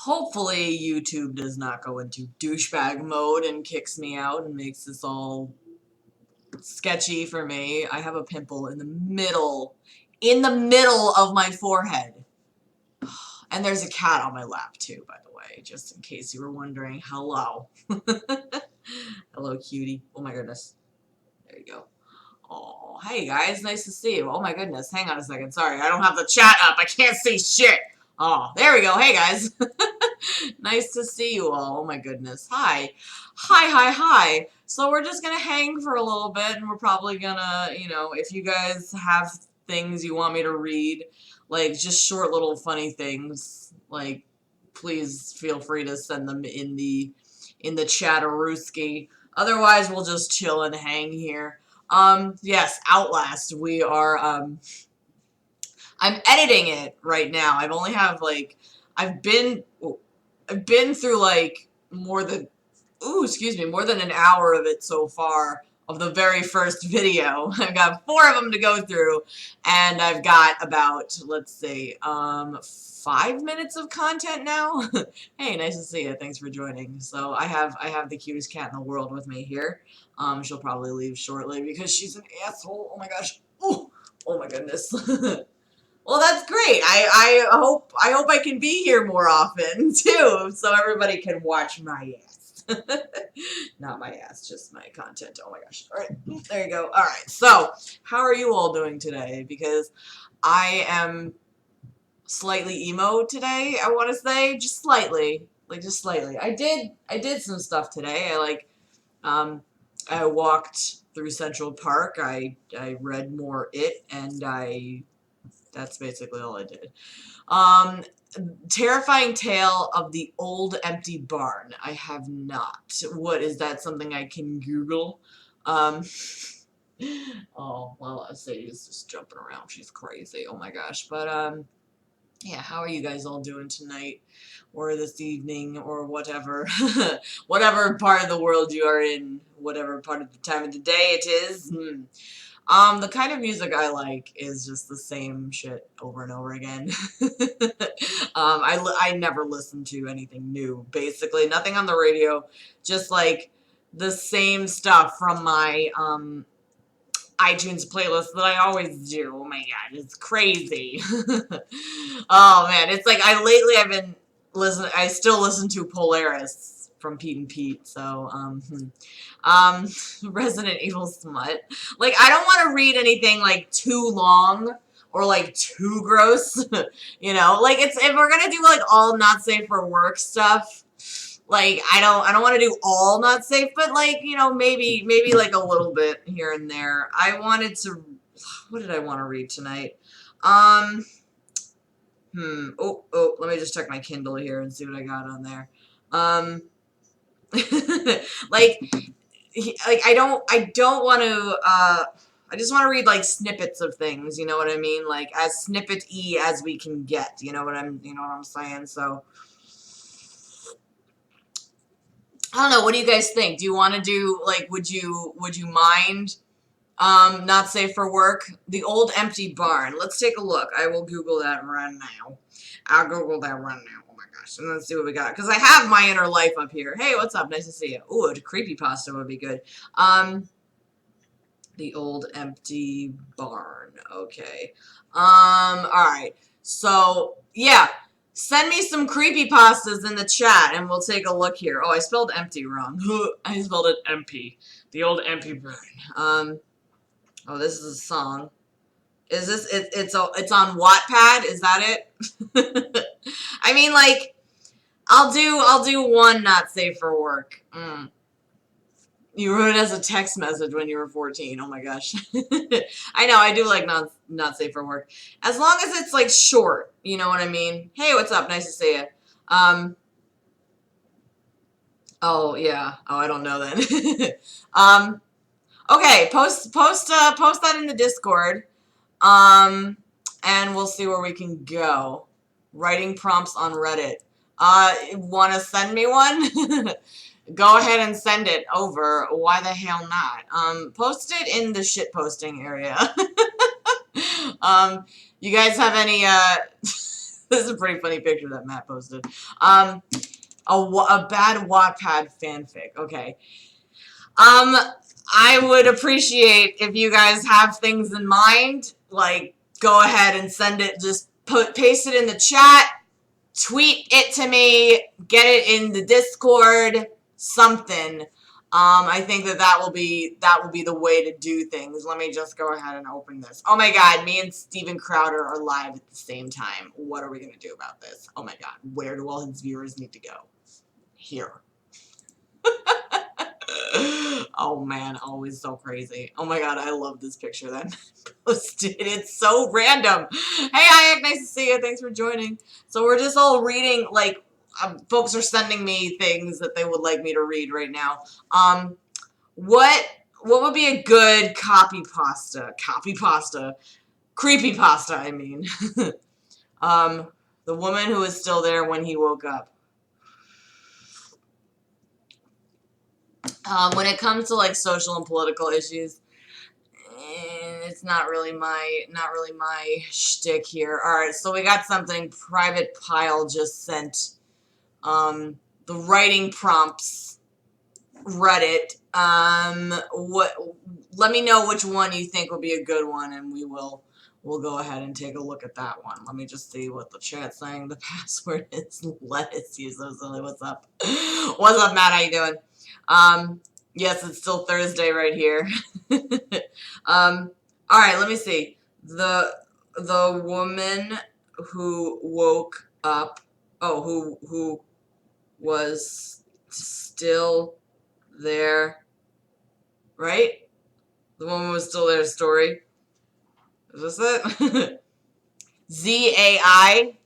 Hopefully YouTube does not go into douchebag mode and kicks me out and makes this all sketchy for me. I have a pimple in the middle of my forehead. And there's a cat on my lap too, by the way, just in case you were wondering. Hello. Hello, cutie. Oh my goodness. There you go. Oh, hey guys, nice to see you. Oh my goodness, hang on a second. Sorry, I don't have the chat up. I can't see shit. Oh, there we go. Hey guys. Nice to see you all. Oh my goodness. Hi. Hi. So we're just gonna hang for a little bit and we're probably gonna, if you guys have things you want me to read, like just short little funny things, like please feel free to send them in the chat-a-rooski. Otherwise, we'll just chill and hang here. Yes, Outlast. I'm editing it right now. I've only have like, I've been, I've been through like more than an hour of it so far, of the very first video. I've got 4 of them to go through, and I've got about, let's see, 5 minutes of content now. Hey, nice to see you. Thanks for joining. So I have the cutest cat in the world with me here. She'll probably leave shortly because she's an asshole. Oh my gosh. Oh my goodness. Well, that's great. I hope I can be here more often too, so everybody can watch my ass. Not my ass, just my content. Oh my gosh. All right, there you go. All right. So, how are you all doing today? Because I am slightly emo today. I want to say just slightly, like just slightly. I did some stuff today. Um I walked through Central Park. I read more It, and that's basically all I did. Um, Terrifying Tale of the Old Empty Barn. I have not. What is that? Something I can Google? Um, oh well, Sadie's just jumping around. She's crazy. Oh my gosh. But yeah. How are you guys all doing tonight, or this evening, or whatever, whatever part of the world you are in, whatever part of the time of the day it is? The kind of music I like is just the same shit over and over again. I never listen to anything new, basically. Nothing on the radio, just like the same stuff from my iTunes playlist that I always do. Oh my god, it's crazy. Oh man, it's like I've been I still listen to Polaris from Pete and Pete, so Resident Evil smut. Like, I don't want to read anything like too long or like too gross. Like, it's, if we're gonna do like all not safe for work stuff, like I don't want to do all not safe, but like, maybe like a little bit here and there. What did I want to read tonight? Let me just check my Kindle here and see what I got on there. Like, I don't want to, I just want to read like snippets of things, you know what I mean? Like as snippet-y as we can get, you know what I'm saying? So, I don't know, what do you guys think? Do you want to do, like, would you mind, not safe for work? The Old Empty Barn. Let's take a look. I will Google that right now. I'll Google that right now. Oh my gosh. And let's see what we got. Because I have My Inner Life up here. Hey, what's up? Nice to see you. Ooh, a creepypasta would be good. The Old Empty Barn. Okay. Alright. So, yeah. Send me some creepypastas in the chat, and we'll take a look here. Oh, I spelled empty wrong. I spelled it empty. The Old Empty Barn. Oh, this is a song. Is this it's on Wattpad? Is that it? I mean, like, I'll do one not safe for work. You wrote it as a text message when you were 14. Oh my gosh. I know, I do like not safe for work. As long as it's like short, you know what I mean? Hey, what's up? Nice to see you. Oh yeah. Oh, I don't know then. Okay, post that in the Discord. And we'll see where we can go. Writing prompts on Reddit. Want to send me one? Go ahead and send it over. Why the hell not? Post it in the shit posting area. You guys have any, This is a pretty funny picture that Matt posted. A bad Wattpad fanfic. Okay. I would appreciate if you guys have things in mind. Like, go ahead and send it. Just paste it in the chat. Tweet it to me. Get it in the Discord. Something. I think that will be the way to do things. Let me just go ahead and open this. Oh my god, me and Steven Crowder are live at the same time. What are we gonna do about this? Oh my god, where do all his viewers need to go? Here. Oh man, always so crazy. Oh my god, I love this picture that posted. It's so random. Hey, Hayek, nice to see you. Thanks for joining. So we're just all reading, like, folks are sending me things that they would like me to read right now. What would be a good copy pasta? Creepy pasta, I mean. The woman who was still there when he woke up. When it comes to like social and political issues, it's not really my shtick here. All right, so we got something. Private Pile just sent the writing prompts Reddit. Let me know which one you think would be a good one, and we'll go ahead and take a look at that one. Let me just see what the chat's saying. The password is lettuce. You so silly. What's up? What's up, Matt? How you doing? Yes, it's still Thursday right here. All right, let me see. The woman who woke up, who was still there, right? The woman was still there story. Is this it? ZAI,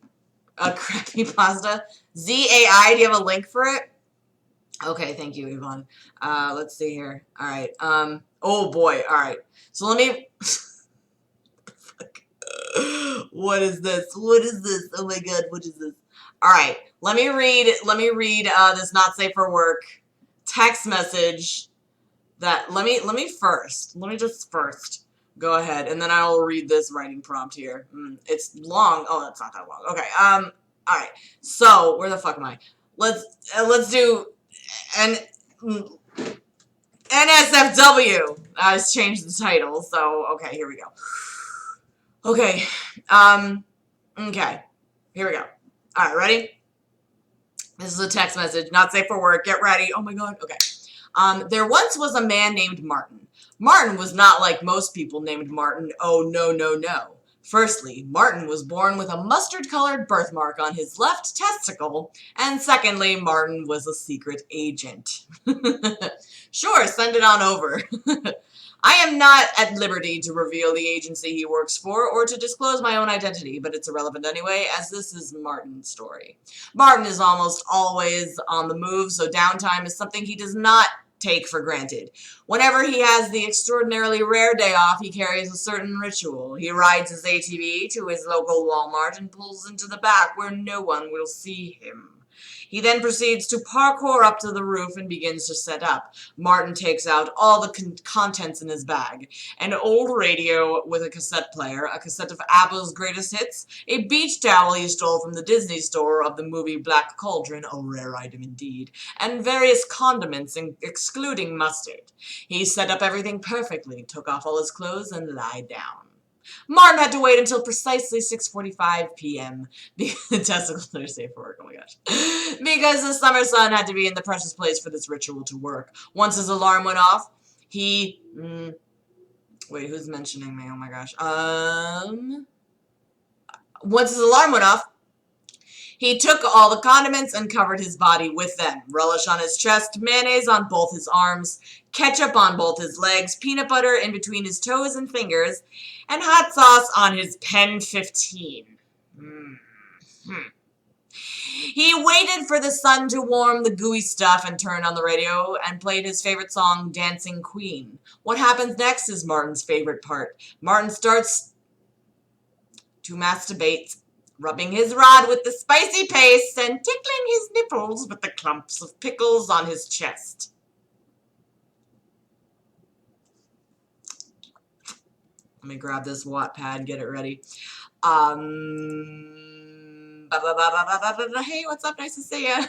a crappy pasta. ZAI, do you have a link for it? Okay, thank you, Yvonne. Let's see here. All right. Oh boy. All right. So let me. What is this? What is this? Oh my god, what is this? All right. Let me read this not safe for work text message. Let me just first go ahead, and then I will read this writing prompt here. It's long. Oh, that's not that long. Okay. All right. So where the fuck am I? Let's do NSFW. I just changed the title. So okay, here we go. Okay. Okay. Here we go. All right, ready? This is a text message. Not safe for work. Get ready. Oh my god. Okay. There once was a man named Martin. Martin was not like most people named Martin. Oh, no, no, no. Firstly, Martin was born with a mustard-colored birthmark on his left testicle, and secondly, Martin was a secret agent. Sure, send it on over. I am not at liberty to reveal the agency he works for or to disclose my own identity, but it's irrelevant anyway, as this is Martin's story. Martin is almost always on the move, so downtime is something he does not take for granted. Whenever he has the extraordinarily rare day off, he carries a certain ritual. He rides his ATV to his local Walmart and pulls into the back where no one will see him. He then proceeds to parkour up to the roof and begins to set up. Martin takes out all the contents in his bag. An old radio with a cassette player, a cassette of ABBA's greatest hits, a beach towel he stole from the Disney store of the movie Black Cauldron, a rare item indeed, and various condiments excluding mustard. He set up everything perfectly, took off all his clothes, and lied down. Martin had to wait until precisely 6:45 p.m. Testicles are safe for work, oh my gosh. Because the summer sun had to be in the precious place for this ritual to work. Once his alarm went off, he... wait, who's mentioning me? Oh my gosh. Once his alarm went off, he took all the condiments and covered his body with them. Relish on his chest, mayonnaise on both his arms, ketchup on both his legs, peanut butter in between his toes and fingers, and hot sauce on his Pen 15. He waited for the sun to warm the gooey stuff and turned on the radio and played his favorite song, Dancing Queen. What happens next is Martin's favorite part. Martin starts to masturbate, rubbing his rod with the spicy paste and tickling his nipples with the clumps of pickles on his chest. Let me grab this Wattpad, get it ready. Hey, what's up? Nice to see ya.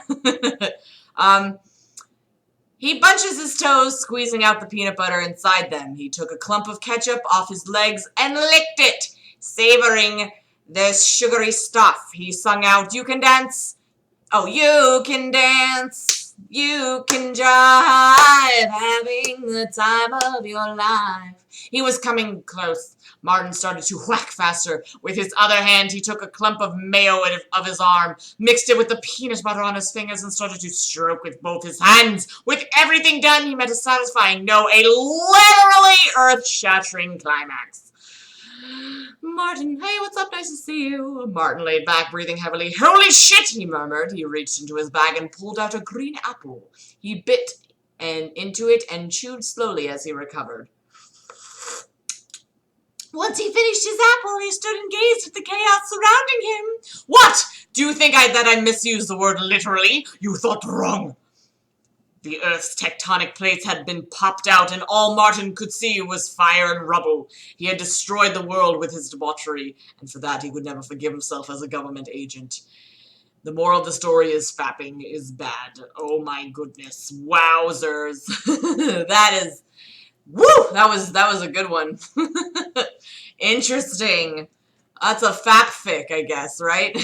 He bunches his toes, squeezing out the peanut butter inside them. He took a clump of ketchup off his legs and licked it, savoring the sugary stuff. He sung out, "You can dance. Oh, you can dance. You can jive, having the time of your life." He was coming close. Martin started to whack faster. With his other hand, he took a clump of mayo of his arm, mixed it with the peanut butter on his fingers, and started to stroke with both his hands. With everything done, he met a satisfying, no, a literally earth-shattering climax. "Martin, hey, what's up? Nice to see you." Martin laid back, breathing heavily. "Holy shit," he murmured. He reached into his bag and pulled out a green apple. He bit into it and chewed slowly as he recovered. Once he finished his apple, he stood and gazed at the chaos surrounding him. "What? Do you think that I misused the word literally? You thought wrong." The Earth's tectonic plates had been popped out, and all Martin could see was fire and rubble. He had destroyed the world with his debauchery, and for that he would never forgive himself as a government agent. The moral of the story is fapping is bad. Oh my goodness. Wowzers. That is... Woo! That was a good one. Interesting. That's a fap fic, I guess, right?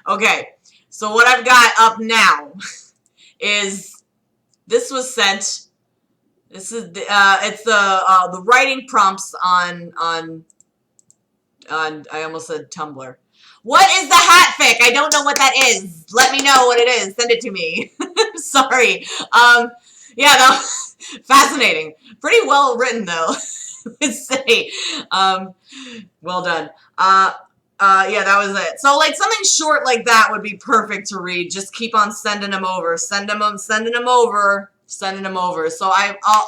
Okay, so what I've got up now is... This was sent. This is it's the writing prompts on I almost said Tumblr. What is the hat fic? I don't know what that is. Let me know what it is. Send it to me. Sorry. Yeah, no, fascinating. Pretty well written though. Let's say. Well done. Yeah, that was it. So, like, something short like that would be perfect to read. Just keep on sending them over. Sending them over. So,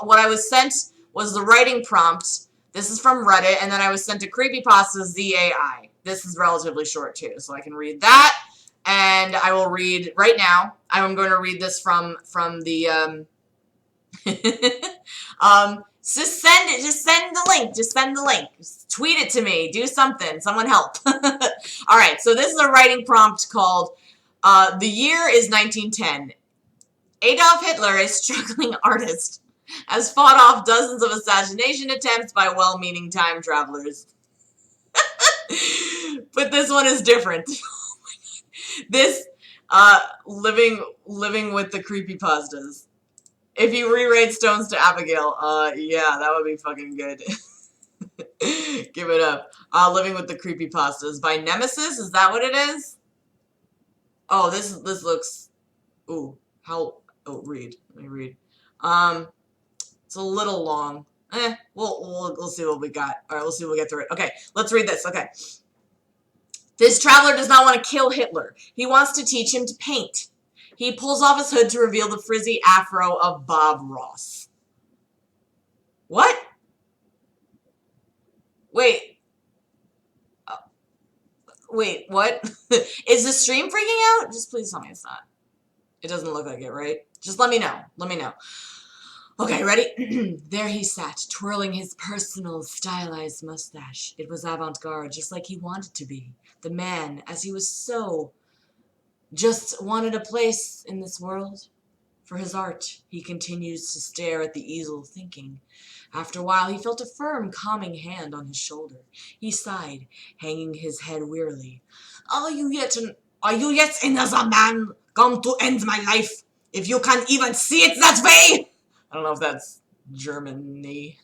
what I was sent was the writing prompt. This is from Reddit, and then I was sent a creepypasta ZAI. This is relatively short, too, so I can read that. And I will read, right now, I'm going to read this from the, just send it. Just send the link. Just tweet it to me. Do something. Someone help. All right. So this is a writing prompt called "The year is 1910. Adolf Hitler, a struggling artist, has fought off dozens of assassination attempts by well-meaning time travelers." But this one is different. This living with the creepypastas. If you rewrite Stones to Abigail, yeah, that would be fucking good. Give it up. Living with the Creepypastas by Nemesis, is that what it is? Oh, this looks... Ooh, how... Oh, read. Let me read. It's a little long. We'll see what we got. Alright, we'll see what we get through it. Okay, let's read this. Okay. "This traveler does not want to kill Hitler. He wants to teach him to paint. He pulls off his hood to reveal the frizzy afro of Bob Ross." What? Wait. Wait, what? Is the stream freaking out? Just please tell me it's not. It doesn't look like it, right? Just let me know. Let me know. Okay, ready? "There he sat, twirling his personal stylized mustache. It was avant-garde, just like he wanted to be. The man, as he was so... just wanted a place in this world. For his art, he continues to stare at the easel, thinking. After a while, he felt a firm, calming hand on his shoulder. He sighed, hanging his head wearily. Are you yet another man come to end my life? If you can't even see it that way?" I don't know if that's Germany.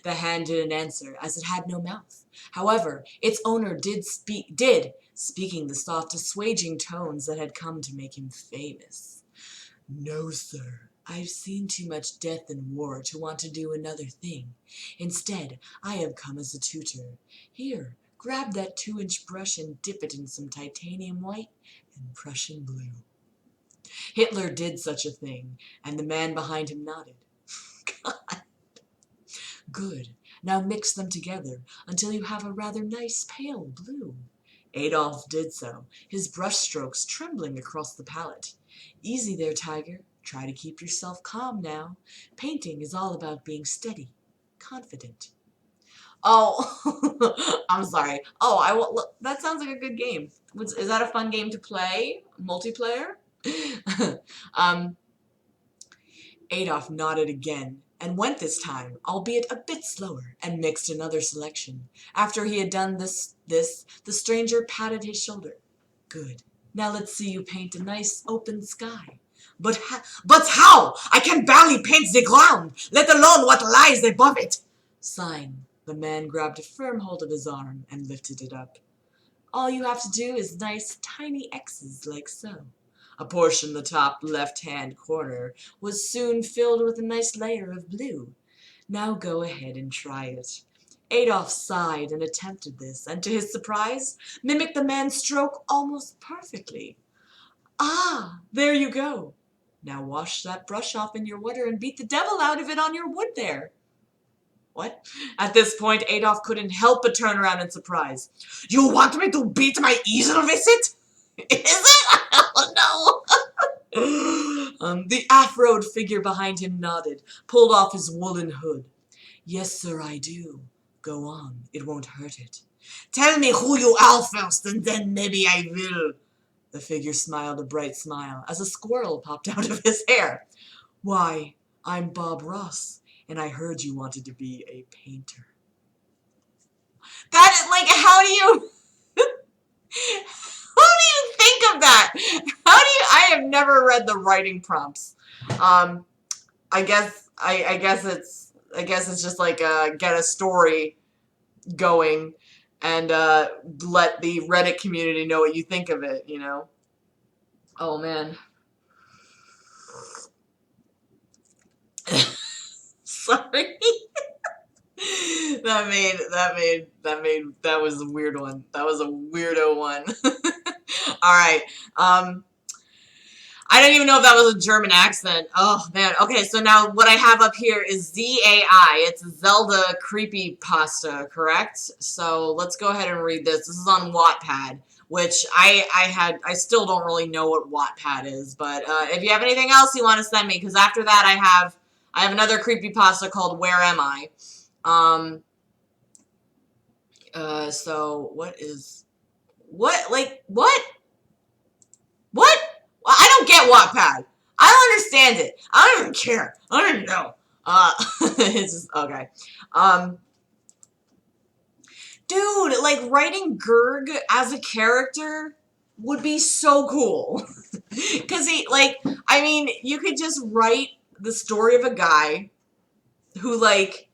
The hand didn't answer, as it had no mouth. However, its owner did, speaking the soft, assuaging tones that had come to make him famous. "No, sir. I've seen too much death and war to want to do another thing. Instead, I have come as a tutor. Here, grab that 2-inch brush and dip it in some titanium white and Prussian blue." Hitler did such a thing, and the man behind him nodded. God. "Good. Now mix them together until you have a rather nice pale blue." Adolf did so, his brush strokes trembling across the palette. "Easy there, Tiger. Try to keep yourself calm now. Painting is all about being steady, confident." Oh, I'm sorry. Oh, I will. Look, that sounds like a good game. Is that a fun game to play? Multiplayer? um, Adolf nodded again and went this time, albeit a bit slower, and mixed another selection. After he had done this, the stranger patted his shoulder. Good. Now let's see you paint a nice open sky. But how? I can barely paint the ground, let alone what lies above it. Sighing, the man grabbed a firm hold of his arm and lifted it up. All you have to do is nice tiny X's like so. A portion in the top left-hand corner was soon filled with a nice layer of blue. Now go ahead and try it. Adolf sighed and attempted this, and to his surprise, mimicked the man's stroke almost perfectly. Ah, there you go. Now wash that brush off in your water and beat the devil out of it on your wood there. What? At this point, Adolf couldn't help but turn around in surprise. You want me to beat my easel with it? Is it? Oh, no. The afroed figure behind him nodded, pulled off his woolen hood. Yes, sir, I do. Go on. It won't hurt it. Tell me who you are first, and then maybe I will. The figure smiled a bright smile as a squirrel popped out of his hair. Why, I'm Bob Ross, and I heard you wanted to be a painter. That is like, how do you think of that? I have never read the writing prompts. I guess it's just like get a story going and let the Reddit community know what you think of it, you know? Oh man. Sorry. That was a weird one. That was a weirdo one. All right. I don't even know if that was a German accent. Oh man. Okay, so now what I have up here is ZAI. It's Zelda creepypasta, correct? So let's go ahead and read this. This is on Wattpad, which I still don't really know what Wattpad is, but if you have anything else you want to send me, because after that I have another creepypasta called Where Am I? So what? What? Well, I don't get Wattpad. I don't understand it. I don't even care. I don't even know. It's just, okay. Dude, like, writing Gerg as a character would be so cool. Because I mean, you could just write the story of a guy who, like,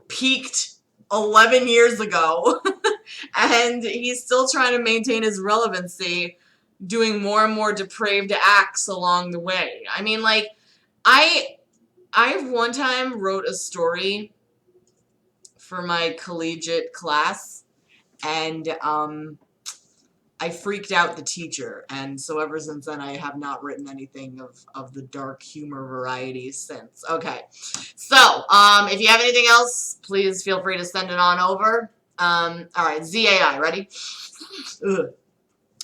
peaked 11 years ago, and he's still trying to maintain his relevancy, doing more and more depraved acts along the way. I mean, like, I one time wrote a story for my collegiate class, and I freaked out the teacher, and so ever since then I have not written anything of the dark humor variety since. Okay, so if you have anything else, please feel free to send it on over. All right, ZAI, ready? Ugh.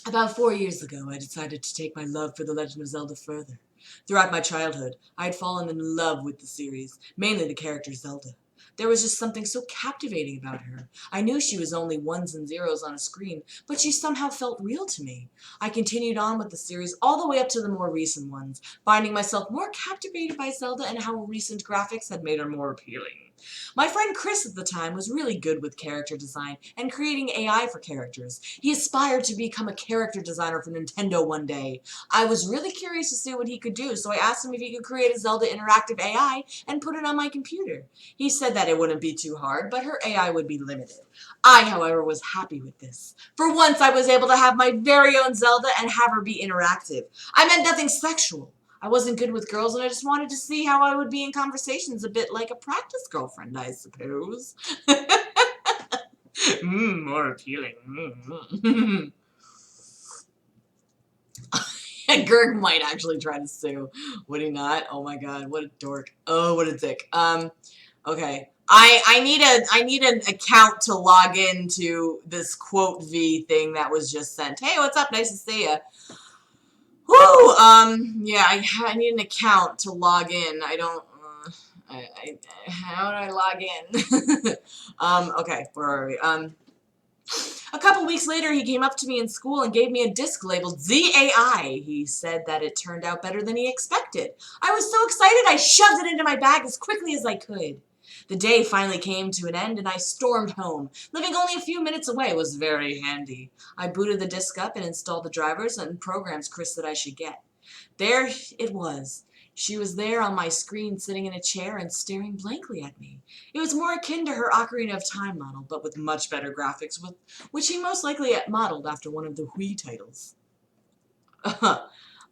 About 4 years ago, I decided to take my love for The Legend of Zelda further. Throughout my childhood, I had fallen in love with the series, mainly the character Zelda. There was just something so captivating about her. I knew she was only ones and zeros on a screen, but she somehow felt real to me. I continued on with the series all the way up to the more recent ones, finding myself more captivated by Zelda and how recent graphics had made her more appealing. My friend Chris at the time was really good with character design and creating AI for characters. He aspired to become a character designer for Nintendo one day. I was really curious to see what he could do, so I asked him if he could create a Zelda interactive AI and put it on my computer. He said that it wouldn't be too hard, but her AI would be limited. I, however, was happy with this. For once, I was able to have my very own Zelda and have her be interactive. I meant nothing sexual. I wasn't good with girls, and I just wanted to see how I would be in conversations, a bit like a practice girlfriend, I suppose. More appealing. Gerg might actually try to sue. Would he not? Oh my god, what a dork. Oh, what a dick. Okay. I need an account to log into this quote V thing that was just sent. Hey, what's up? Nice to see ya. Whoo! Yeah, I need an account to log in. I don't, How do I log in? Okay, where are we? A couple weeks later, he came up to me in school and gave me a disc labeled ZAI. He said that it turned out better than he expected. I was so excited, I shoved it into my bag as quickly as I could. The day finally came to an end and I stormed home. Living only a few minutes away was very handy. I booted the disc up and installed the drivers and programs Chris said I should get. There it was. She was there on my screen, sitting in a chair and staring blankly at me. It was more akin to her Ocarina of Time model, but with much better graphics, which he most likely modeled after one of the Wii titles.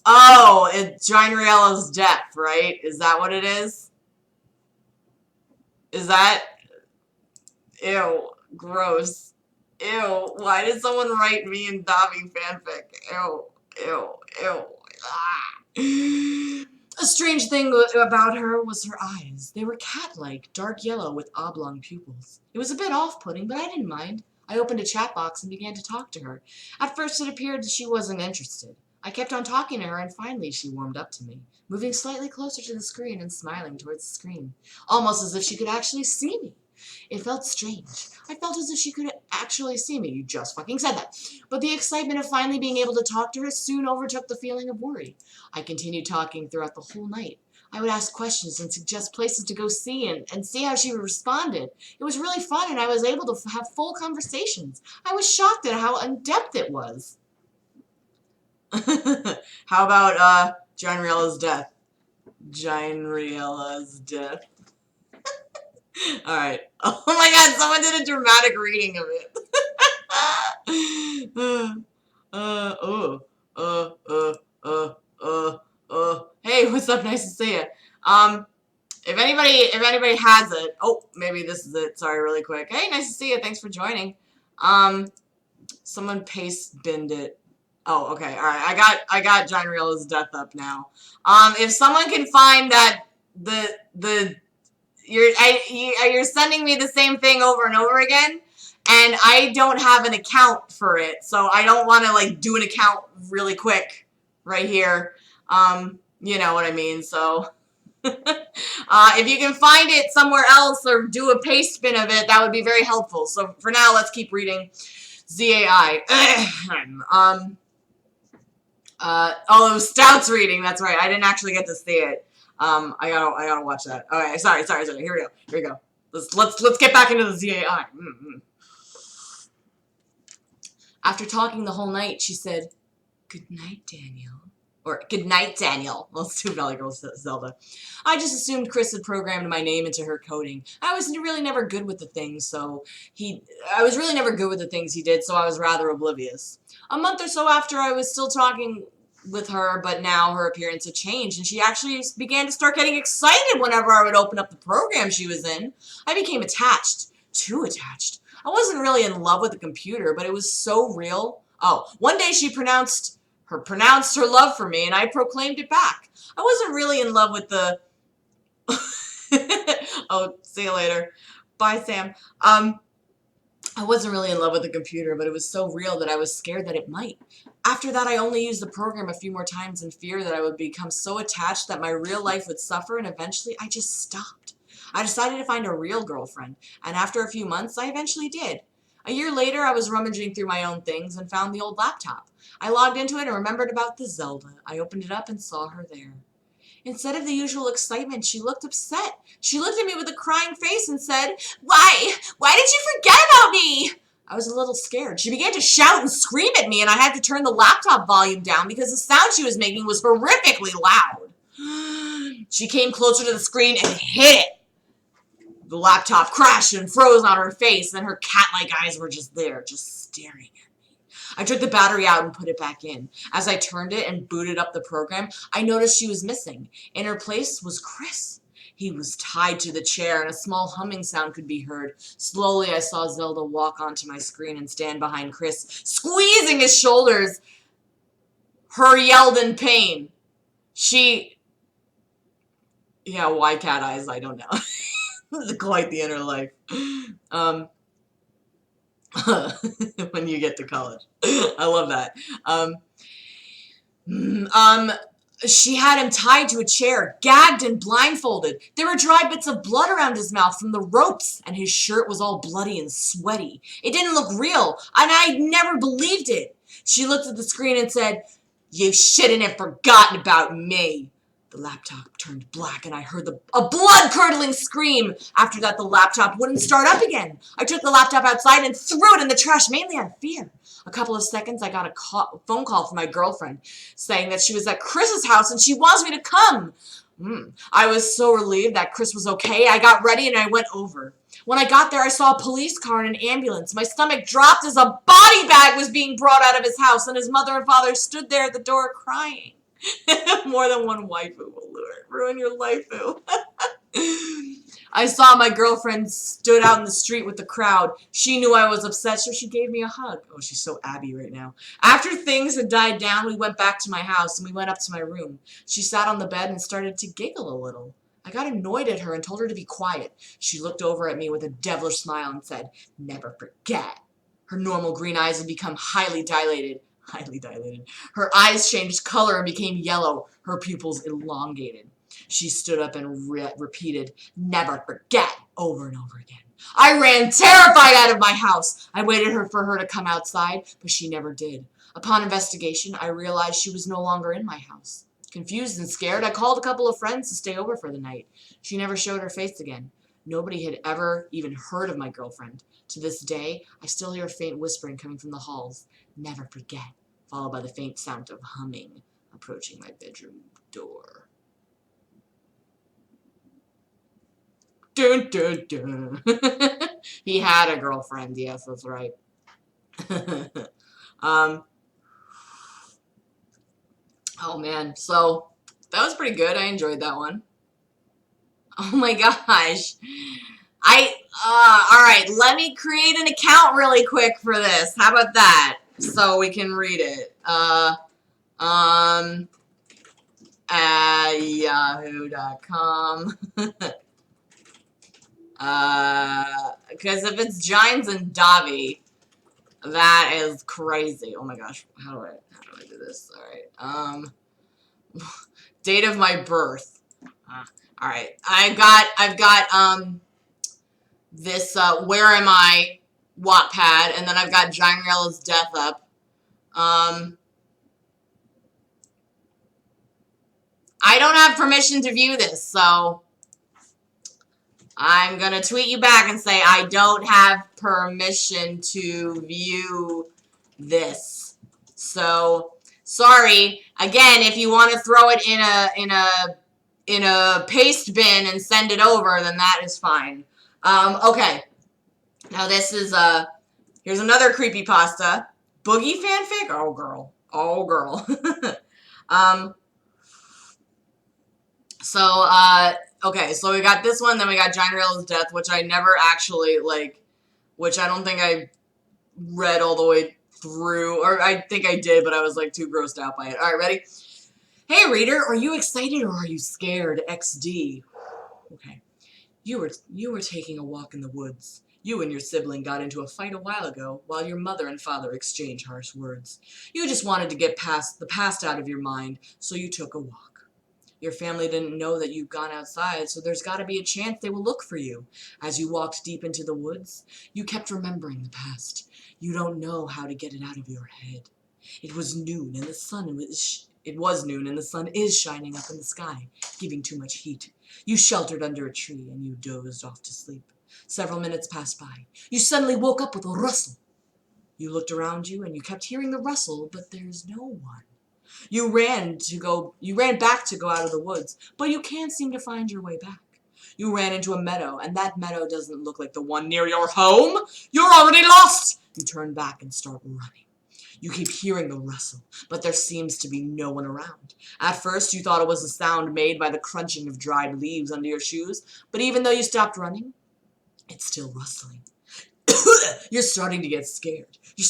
Oh, it's Gianriella's death, right? Is that what it is? Is that... Ew, gross. Ew, why did someone write me and Dobby fanfic? Ew, ew, ew. Ah. A strange thing about her was her eyes. They were cat-like, dark yellow with oblong pupils. It was a bit off-putting, but I didn't mind. I opened a chat box and began to talk to her. At first it appeared that she wasn't interested. I kept on talking to her and finally she warmed up to me, moving slightly closer to the screen and smiling towards the screen, almost as if she could actually see me. It felt strange. I felt as if she could actually see me. You just fucking said that. But the excitement of finally being able to talk to her soon overtook the feeling of worry. I continued talking throughout the whole night. I would ask questions and suggest places to go see and see how she responded. It was really fun and I was able to have full conversations. I was shocked at how in-depth it was. How about Gianriella's death? Gianriella's death. Alright. Oh my god, someone did a dramatic reading of it. Hey, what's up? Nice to see you. If anybody has it, oh, maybe this is it. Sorry, really quick. Hey, nice to see you. Thanks for joining. Someone paste binned it. Oh, okay. All right. I got Gianriella's death up now. If someone can find that you're sending me the same thing over and over again, and I don't have an account for it, so I don't want to like do an account really quick right here. You know what I mean. So if you can find it somewhere else or do a paste bin of it, that would be very helpful. So for now, let's keep reading ZAI. Oh, it was Stout's reading. That's right. I didn't actually get to see it. I gotta watch that. Okay, sorry. Here we go. Let's get back into the ZAI. After talking the whole night, she said, "Good night, Daniel." Or, "Good night, Daniel." Let's do Valley Girl Zelda. I just assumed Chris had programmed my name into her coding. I was really never good with the things he did, so I was rather oblivious. A month or so after, I was still talking with her, but now her appearance had changed, and she actually began to start getting excited whenever I would open up the program she was in. I became attached. Too attached. I wasn't really in love with the computer, but it was so real. Oh, one day she pronounced her love for me, and I proclaimed it back. I wasn't really in love with the... Oh, see you later. Bye, Sam. I wasn't really in love with the computer, but it was so real that I was scared that it might. After that, I only used the program a few more times in fear that I would become so attached that my real life would suffer, and eventually I just stopped. I decided to find a real girlfriend, and after a few months, I eventually did. A year later, I was rummaging through my own things and found the old laptop. I logged into it and remembered about the Zelda. I opened it up and saw her there. Instead of the usual excitement, she looked upset. She looked at me with a crying face and said, Why did you forget about me?" I was a little scared. She began to shout and scream at me, and I had to turn the laptop volume down because the sound she was making was horrifically loud. She came closer to the screen and hit it. The laptop crashed and froze on her face, and her cat-like eyes were just there, just staring at me. I took the battery out and put it back in. As I turned it and booted up the program, I noticed she was missing. In her place was Chris. He was tied to the chair, and a small humming sound could be heard. Slowly, I saw Zelda walk onto my screen and stand behind Chris, squeezing his shoulders. Her yelled in pain. Yeah, why cat eyes? I don't know. Quite the inner life. When you get to college. I love that. She had him tied to a chair, gagged and blindfolded. There were dry bits of blood around his mouth from the ropes, and his shirt was all bloody and sweaty. It didn't look real, and I never believed it. She looked at the screen and said, "You shouldn't have forgotten about me." The laptop turned black, and I heard a blood-curdling scream. After that, the laptop wouldn't start up again. I took the laptop outside and threw it in the trash, mainly out of fear. A couple of seconds, I got a phone call from my girlfriend saying that she was at Chris's house and she wants me to come. I was so relieved that Chris was okay. I got ready and I went over. When I got there, I saw a police car and an ambulance. My stomach dropped as a body bag was being brought out of his house, and his mother and father stood there at the door crying. More than one waifu will ruin your life, boo. I saw my girlfriend stood out in the street with the crowd. She knew I was upset, so she gave me a hug. Oh, she's so Abby right now. After things had died down, we went back to my house, and we went up to my room. She sat on the bed and started to giggle a little. I got annoyed at her and told her to be quiet. She looked over at me with a devilish smile and said, "Never forget." Her normal green eyes had become highly dilated. Her eyes changed color and became yellow. Her pupils elongated. She stood up and repeated, "Never forget," over and over again. I ran terrified out of my house. I waited for her to come outside, but she never did. Upon investigation, I realized she was no longer in my house. Confused and scared, I called a couple of friends to stay over for the night. She never showed her face again. Nobody had ever even heard of my girlfriend. To this day, I still hear faint whispering coming from the halls. "Never forget," followed by the faint sound of humming approaching my bedroom door. Dun, dun, dun. He had a girlfriend. Yes, that's right. Oh man, so that was pretty good. I enjoyed that one. Oh my gosh. All right, let me create an account really quick for this. How about that? So we can read it. At yahoo.com. Because if it's Gines and Davi, that is crazy. Oh my gosh, how do I do this? All right. Date of my birth. All right, I've got this Where Am I Wattpad, and then I've got Ginerella's Death up. I don't have permission to view this, so I'm gonna tweet you back and say I don't have permission to view this. So sorry. Again, if you want to throw it in a paste bin and send it over, then that is fine. Okay. Now this is here's another creepypasta. Boogie fanfic? Oh girl. Oh girl. Okay, so we got this one, then we got Ginerella's Death, which I never actually, which I don't think I read all the way through, or I think I did, but I was, too grossed out by it. Alright, ready? Hey, reader, are you excited or are you scared? XD. Okay. You were taking a walk in the woods. You and your sibling got into a fight a while ago, while your mother and father exchanged harsh words. You just wanted to get the past out of your mind, so you took a walk. Your family didn't know that you'd gone outside, so there's got to be a chance they will look for you. As you walked deep into the woods, you kept remembering the past. You don't know how to get it out of your head. It was noon, and the sun is shining up in the sky, giving too much heat. You sheltered under a tree, and you dozed off to sleep. Several minutes passed by. You suddenly woke up with a rustle. You looked around you, and you kept hearing the rustle, but there's no one. You ran back to go out of the woods, but you can't seem to find your way back. You ran into a meadow, and that meadow doesn't look like the one near your home. You're already lost! You turn back and start running. You keep hearing the rustle, but there seems to be no one around. At first, you thought it was a sound made by the crunching of dried leaves under your shoes, but even though you stopped running, it's still rustling. You're starting to get scared. You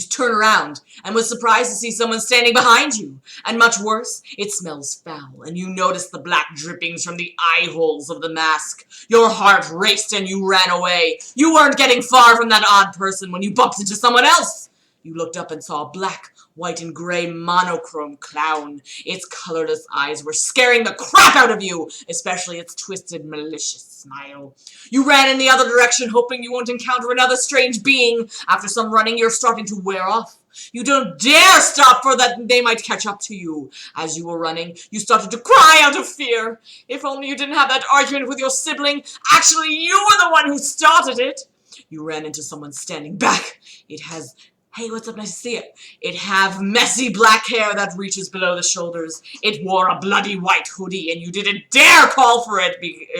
turn around and was surprised to see someone standing behind you. And much worse, it smells foul, and you notice the black drippings from the eye holes of the mask. Your heart raced and you ran away. You weren't getting far from that odd person when you bumped into someone else. You looked up and saw a black, white, and gray monochrome clown. Its colorless eyes were scaring the crap out of you, especially its twisted, malicious smile. You ran in the other direction, hoping you won't encounter another strange being. After some running, you're starting to wear off. You don't dare stop, for that they might catch up to you. As you were running, you started to cry out of fear. If only you didn't have that argument with your sibling. Actually, you were the one who started it. You ran into someone standing back. It has... Hey, what's up? Nice to see you. It have messy black hair that reaches below the shoulders. It wore a bloody white hoodie, and you didn't dare call for it,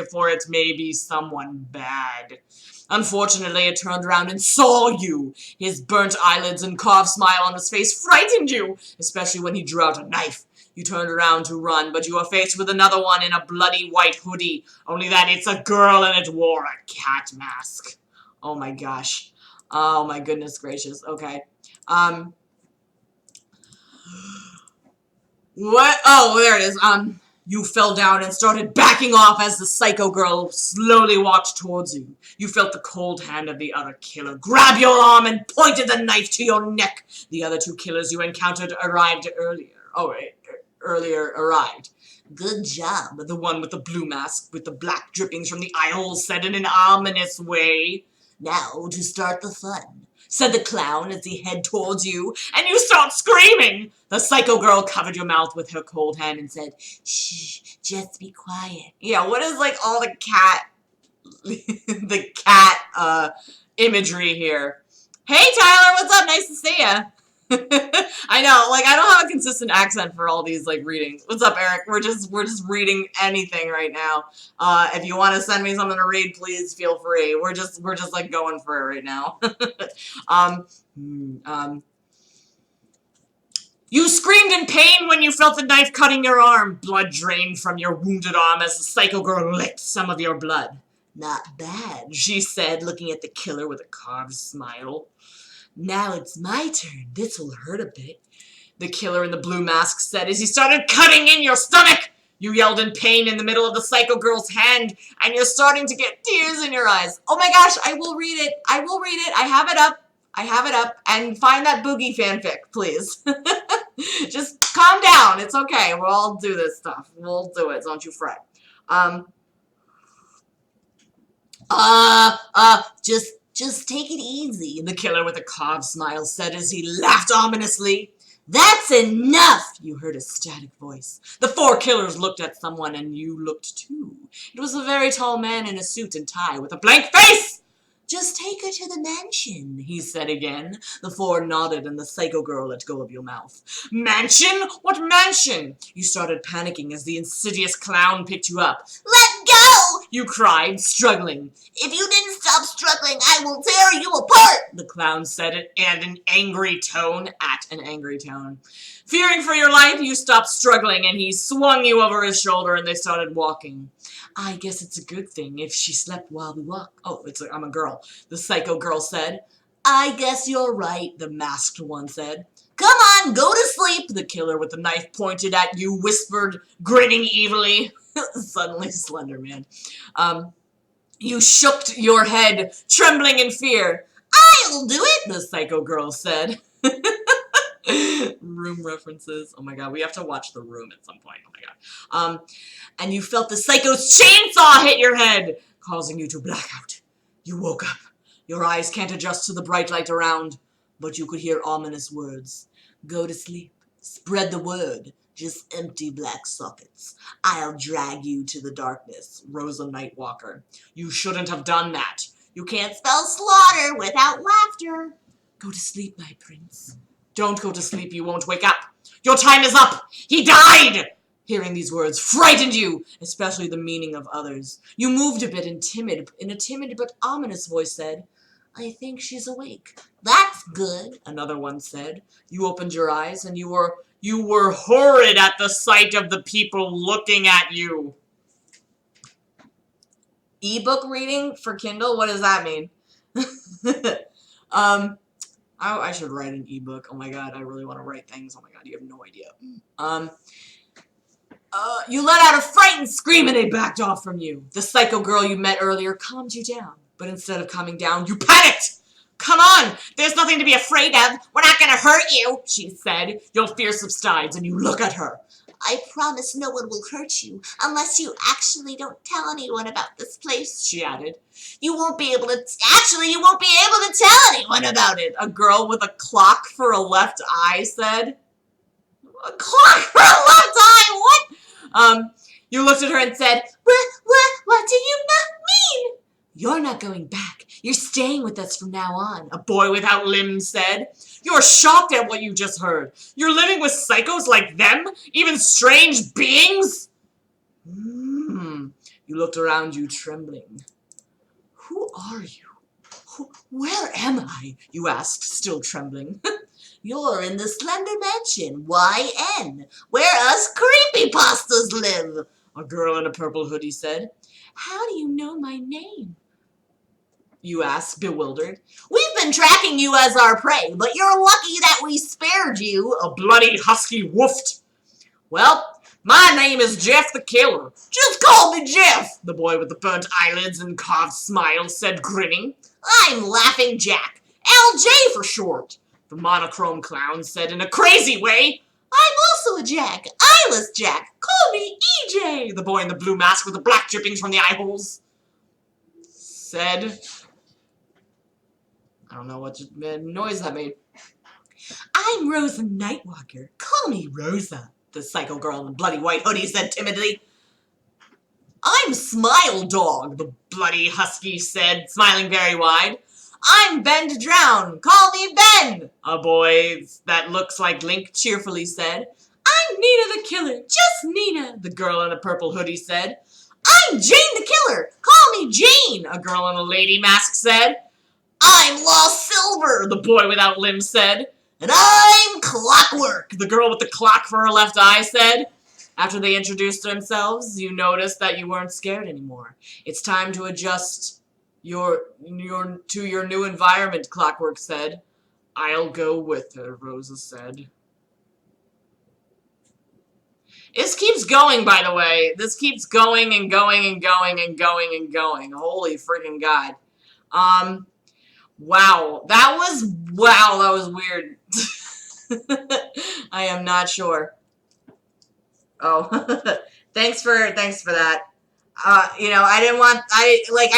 for it may be someone bad. Unfortunately, it turned around and saw you. His burnt eyelids and carved smile on his face frightened you, especially when he drew out a knife. You turned around to run, but you are faced with another one in a bloody white hoodie. Only that it's a girl and it wore a cat mask. Oh my gosh. Oh my goodness gracious. Okay. What? Oh, there it is. You fell down and started backing off as the psycho girl slowly walked towards you. You felt the cold hand of the other killer grab your arm and pointed the knife to your neck. The other two killers you encountered arrived earlier. Earlier arrived. Good job, the one with the blue mask with the black drippings from the eye holes said in an ominous way. Now to start the fun, said the clown as he headed towards you, and you start screaming. The psycho girl covered your mouth with her cold hand and said, shh, just be quiet. Yeah, what is like all the cat, imagery here? Hey Tyler, what's up? Nice to see ya. I know, like, I don't have a consistent accent for all these, like, readings. What's up, Eric? We're just reading anything right now. If you want to send me something to read, please feel free. We're just, like, going for it right now. You screamed in pain when you felt the knife cutting your arm. Blood drained from your wounded arm as the psycho girl licked some of your blood. Not bad, she said, looking at the killer with a carved smile. Now it's my turn. This'll hurt a bit, the killer in the blue mask said as he started cutting in your stomach. You yelled in pain in the middle of the psycho girl's hand, and you're starting to get tears in your eyes. Oh my gosh, I will read it. I will read it. I have it up. I have it up. And find that boogie fanfic, please. Just calm down. It's okay. We'll all do this stuff. We'll do it. Don't you fret. Just take it easy, the killer with a carved smile said as he laughed ominously. That's enough, you heard a static voice. The four killers looked at someone, and you looked too. It was a very tall man in a suit and tie with a blank face. Just take her to the mansion, he said again. The four nodded, and the psycho girl let go of your mouth. Mansion? What mansion? You started panicking as the insidious clown picked you up. Let go! You cried, struggling. If you didn't stop struggling, I will tear you apart, the clown said it at an angry tone. Fearing for your life, you stopped struggling, and he swung you over his shoulder, and they started walking. I guess it's a good thing if she slept while we walk. Oh, I'm a girl, the psycho girl said. I guess you're right, the masked one said. Come on, go to sleep, the killer with the knife pointed at you whispered, grinning evilly. Suddenly Slender Man. You shook your head, trembling in fear. I'll do it, the psycho girl said. Room references. Oh my god, we have to watch The Room at some point. Oh my god. And you felt the psycho's chainsaw hit your head, causing you to black out. You woke up. Your eyes can't adjust to the bright light around, but you could hear ominous words. Go to sleep. Spread the word. Just empty black sockets. I'll drag you to the darkness. Rosa Nightwalker. You shouldn't have done that. You can't spell slaughter without laughter. Go to sleep, my prince. Don't go to sleep, you won't wake up. Your time is up. He died! Hearing these words frightened you, especially the meaning of others. You moved a bit in a timid but ominous voice said, I think she's awake. That's good, another one said. You opened your eyes and you were horrid at the sight of the people looking at you. Ebook reading for Kindle? What does that mean? I should write an ebook. Oh my god, I really want to write things. Oh my god, you have no idea. You let out a frightened scream and they backed off from you. The psycho girl you met earlier calmed you down, but instead of calming down, you panicked! Come on, there's nothing to be afraid of. We're not gonna hurt you, she said. Your fear subsides and you look at her. I promise no one will hurt you unless you actually don't tell anyone about this place, she added. You won't be able to tell anyone about it, a girl with a clock for a left eye said. A clock for a left eye? What? You looked at her and said, What do you mean? You're not going back. You're staying with us from now on, a boy without limbs said. You're shocked at what you just heard. You're living with psychos like them? Even strange beings? You looked around you, trembling. Who are you? Where am I? You asked, still trembling. You're in the Slender Mansion, YN, where us creepypastas live, a girl in a purple hoodie said. How do you know my name? You asked, bewildered. We've been tracking you as our prey, but you're lucky that we spared you, a bloody husky woofed. Well, my name is Jeff the Killer. Just call me Jeff, the boy with the burnt eyelids and carved smile said, grinning. I'm Laughing Jack, LJ for short, the monochrome clown said in a crazy way. I'm also a Jack, eyeless Jack. Call me EJ, the boy in the blue mask with the black drippings from the eye holes said. I don't know what noise that made. I'm Rosa Nightwalker. Call me Rosa, the psycho girl in the bloody white hoodie said timidly. I'm Smile Dog, the bloody husky said, smiling very wide. I'm Ben to Drown. Call me Ben, a boy that looks like Link cheerfully said. I'm Nina the Killer. Just Nina, the girl in a purple hoodie said. I'm Jane the Killer. Call me Jane, a girl in a lady mask said. I'm Lost Silver, the boy without limbs said. And I'm Clockwork, the girl with the clock for her left eye said. After they introduced themselves, you noticed that you weren't scared anymore. It's time to adjust to your new environment, Clockwork said. I'll go with her, Rosa said. This keeps going, by the way. This keeps going and going and going and going and going. Holy freaking God. Wow. That was weird. I am not sure. Oh, thanks for that. I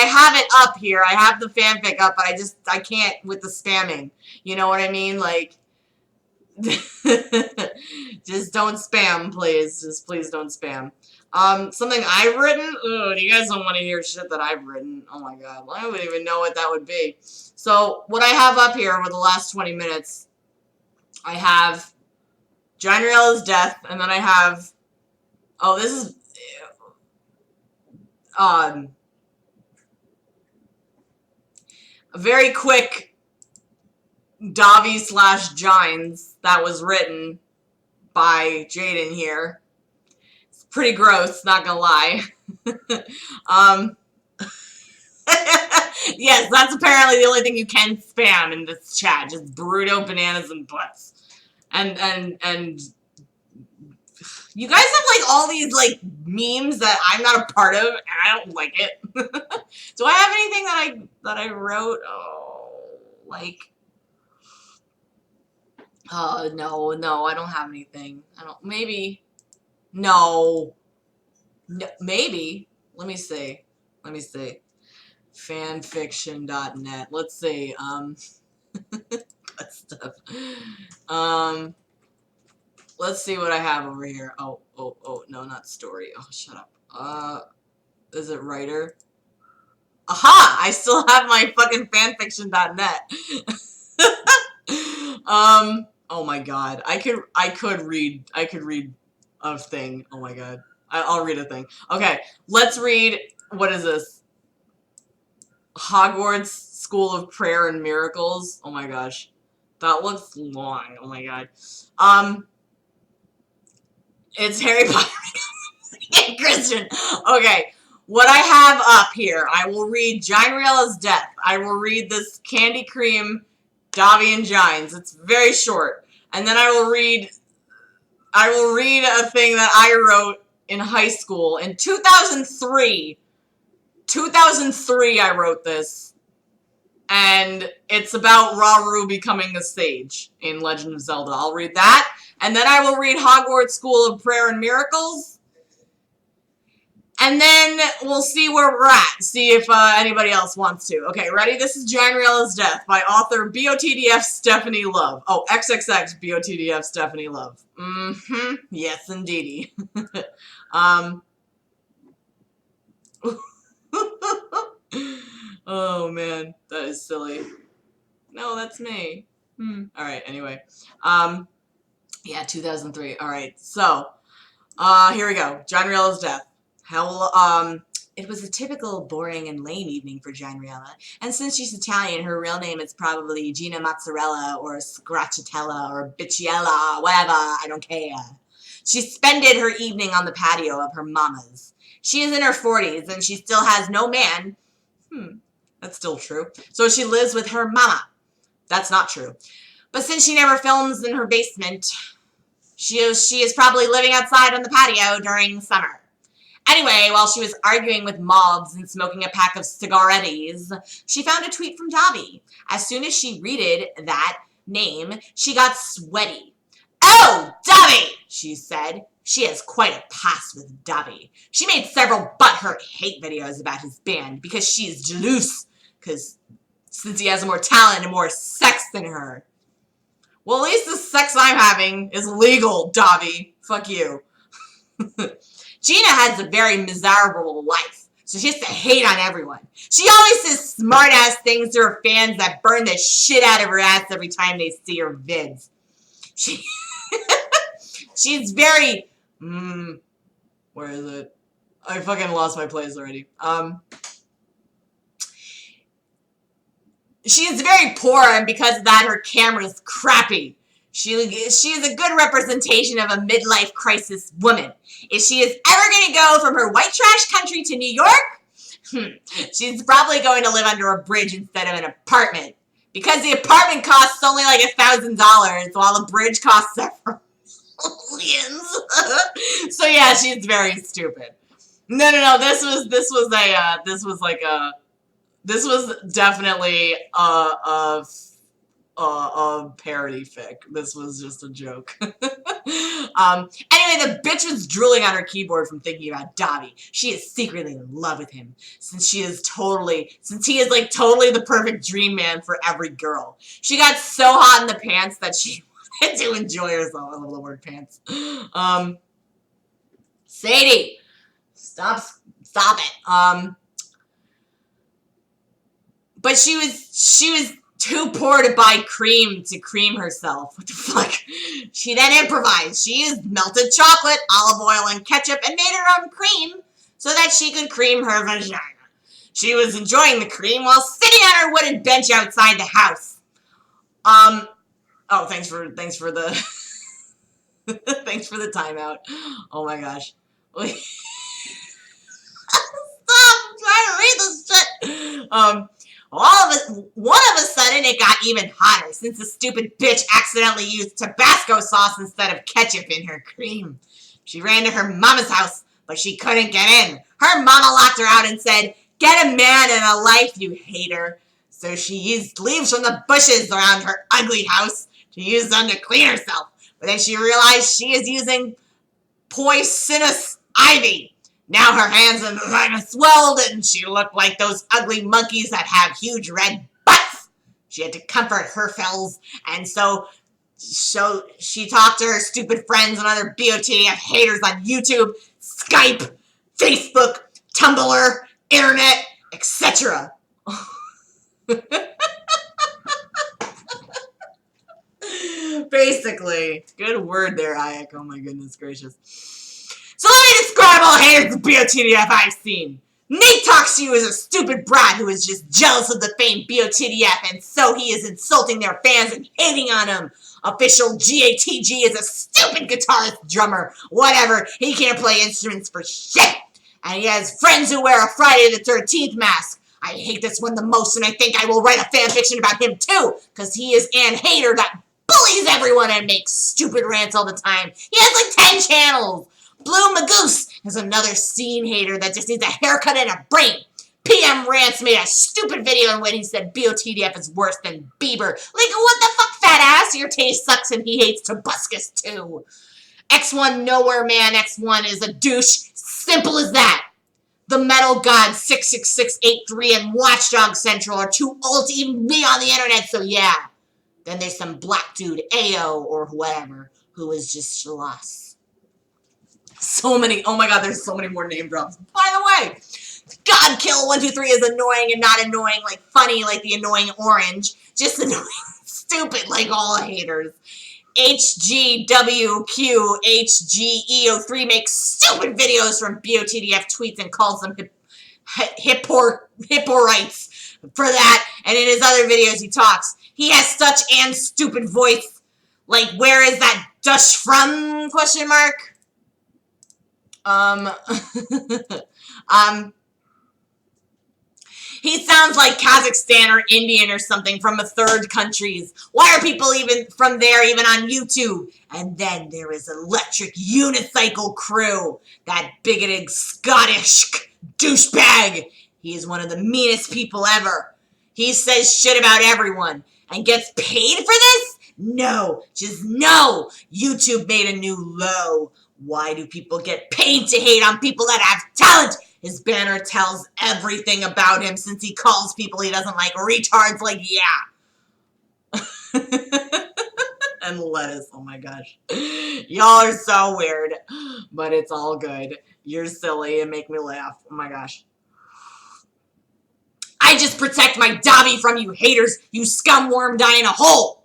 have it up here. I have the fanfic up, but I can't with the spamming. You know what I mean? Like, just don't spam, please. Just please don't spam. Something I've written? Ugh, you guys don't want to hear shit that I've written. Oh my God. I wouldn't even know what that would be. So, what I have up here over the last 20 minutes, I have Gianrella's death, and then I have, oh, this is, a very quick Davi/Gines that was written by Jaden here. It's pretty gross, not gonna lie. Yes, that's apparently the only thing you can spam in this chat, just burrito, bananas, and butts. And you guys have, like, all these, like, memes that I'm not a part of, and I don't like it. Do I have anything that I wrote? Oh, like, no, I don't have anything. Maybe. No, maybe. Let me see. Fanfiction.net. Let's see. Stuff. Let's see what I have over here. Oh, no, not story. Oh, shut up. Is it writer? Aha! I still have my fucking fanfiction.net. Oh my God. I could read a thing. Oh my God. I'll read a thing. Okay, let's read, what is this? Hogwarts School of Prayer and Miracles. Oh my gosh. That looks long. Oh my God. It's Harry Potter and Christian. Okay, what I have up here, I will read Gianrella's death. I will read this Candy Cream Davi and Gines. It's very short. And then I will read a thing that I wrote in high school in 2003. 2003 I wrote this. and it's about Rauru becoming a sage in Legend of Zelda. I'll read that, and then I will read Hogwarts School of Prayer and Miracles, and then we'll see where we're at, see if anybody else wants to. Okay, ready? This is Janriella's Death by author BOTDF Stephanie Love. Oh, XXX BOTDF Stephanie Love. Mm-hmm. Yes, indeedy. Oh, man. That is silly. No, that's me. Alright, anyway. Yeah, 2003. Alright, so, here we go. Janriella's Death. It was a typical boring and lame evening for Janriella, and since she's Italian, her real name is probably Gina Mozzarella, or Scratchatella, or Bitchiella, whatever, I don't care. She spended her evening on the patio of her mama's. She is in her 40s, and she still has no man. That's still true. So she lives with her mama. That's not true. But since she never films in her basement, she is probably living outside on the patio during summer. Anyway, while she was arguing with mobs and smoking a pack of cigarettis, she found a tweet from Davi. As soon as she read that name, she got sweaty. "Oh, Davi!" she said. She has quite a past with Davi. She made several butthurt hate videos about his band because she is jealous, since he has more talent and more sex than her. Well, at least the sex I'm having is legal, Davi. Fuck you. Gina has a very miserable life, so she has to hate on everyone. She always says smart-ass things to her fans that burn the shit out of her ass every time they see her vids. She's very... where is it? I fucking lost my place already. She is very poor, and because of that, her camera is crappy. She is a good representation of a midlife crisis woman. If she is ever going to go from her white trash country to New York, she's probably going to live under a bridge instead of an apartment. Because the apartment costs only like $1,000, while the bridge costs several millions. So yeah, she's very stupid. No. This was definitely a parody fic. This was just a joke. Anyway, the bitch was drooling on her keyboard from thinking about Davi. She is secretly in love with him, since he is like totally the perfect dream man for every girl. She got so hot in the pants that she wanted to enjoy herself. I love the word pants. Sadie, stop it. But she was too poor to buy cream to cream herself. What the fuck? She then improvised. She used melted chocolate, olive oil, and ketchup and made her own cream so that she could cream her vagina. She was enjoying the cream while sitting on her wooden bench outside the house. Oh, thanks for the thanks for the timeout. Oh my gosh. Stop! I'm trying to read this shit. One of a sudden, it got even hotter since the stupid bitch accidentally used Tabasco sauce instead of ketchup in her cream. She ran to her mama's house, but she couldn't get in. Her mama locked her out and said, "Get a man and a life, you hater." So she used leaves from the bushes around her ugly house to use them to clean herself. But then she realized she is using poisonous ivy. Now her hands and vagina swelled, and she looked like those ugly monkeys that have huge red butts. She had to comfort her fells, and so she talked to her stupid friends and other BOTF haters on YouTube, Skype, Facebook, Tumblr, Internet, etc. Basically. Good word there, Ayek. Oh my goodness gracious. So let me describe all haters of BOTDF I've seen. Nate talks to you as a stupid brat who is just jealous of the famed BOTDF, and so he is insulting their fans and hating on them. Official GATG is a stupid guitarist, drummer, whatever. He can't play instruments for shit. And he has friends who wear a Friday the 13th mask. I hate this one the most, and I think I will write a fanfiction about him too, because he is an hater that bullies everyone and makes stupid rants all the time. He has like 10 channels. Blue Magoose is another scene hater that just needs a haircut and a brain. PM Rants made a stupid video in which he said BOTDF is worse than Bieber. Like, what the fuck, fat ass? Your taste sucks and he hates Tobuscus too. X1 Nowhere Man X1 is a douche. Simple as that. The Metal God 66683 and Watchdog Central are too old to even be on the internet, so yeah. Then there's some black dude, AO or whatever, who is just lost. So many, oh my god, there's so many more name drops. By the way, Godkill123 is annoying and not annoying, like funny, like the annoying orange. Just annoying, stupid, like all haters. HGWQHGEO3 makes stupid videos from BOTDF tweets and calls them hipporites for that. And in his other videos he talks. He has such an stupid voice. Like, where is that Dutch from? Question mark. He sounds like Kazakhstan or Indian or something from a third countries. Why are people even from there even on YouTube? And then there is Electric Unicycle Crew, that bigoted Scottish douchebag. He is one of the meanest people ever. He says shit about everyone and gets paid for this? No, just no. YouTube made a new low. Why do people get paid to hate on people that have talent? His banner tells everything about him since he calls people he doesn't like retards, like, yeah. And lettuce, oh my gosh. Y'all are so weird, but it's all good. You're silly and make me laugh. Oh my gosh. I just protect my Dobby from you haters, you scumworm die in a hole.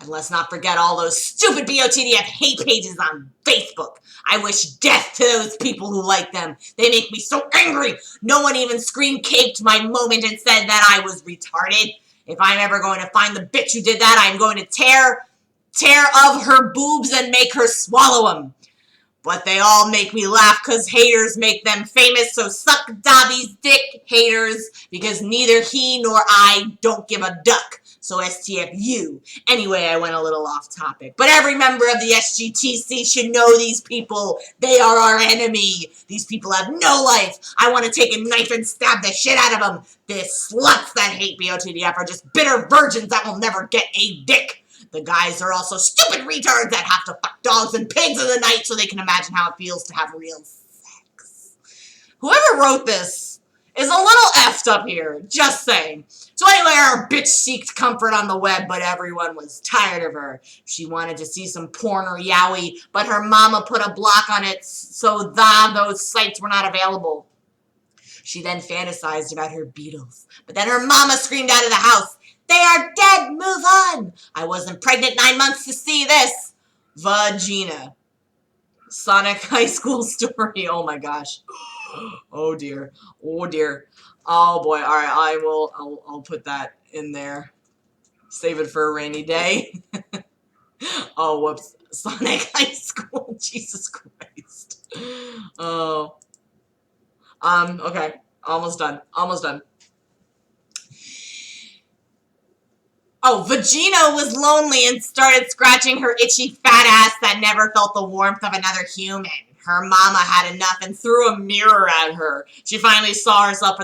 And let's not forget all those stupid BOTDF hate pages on Facebook. I wish death to those people who like them. They make me so angry. No one even screen-caped my moment and said that I was retarded. If I'm ever going to find the bitch who did that, I'm going to tear of her boobs and make her swallow them. But they all make me laugh because haters make them famous, so suck Dobby's dick, haters, because neither he nor I don't give a duck. So STFU. Anyway, I went a little off topic. But every member of the SGTC should know these people. They are our enemy. These people have no life. I want to take a knife and stab the shit out of them. The sluts that hate BOTDF are just bitter virgins that will never get a dick. The guys are also stupid retards that have to fuck dogs and pigs in the night so they can imagine how it feels to have real sex. Whoever wrote this is a little effed up here. Just saying. So anyway, our bitch seeked comfort on the web, but everyone was tired of her. She wanted to see some porn or yaoi, but her mama put a block on it so those sites were not available. She then fantasized about her Beatles, but then her mama screamed out of the house, "They are dead, move on! I wasn't pregnant 9 months to see this." Vagina. Sonic High School story. Oh my gosh. Oh dear. Oh dear. Oh boy. All right. I'll put that in there. Save it for a rainy day. Oh, whoops. Sonic High School. Jesus Christ. Oh. Okay. Almost done. Almost done. Oh, Vagina was lonely and started scratching her itchy fat ass that never felt the warmth of another human. Her mama had enough and threw a mirror at her. She finally saw herself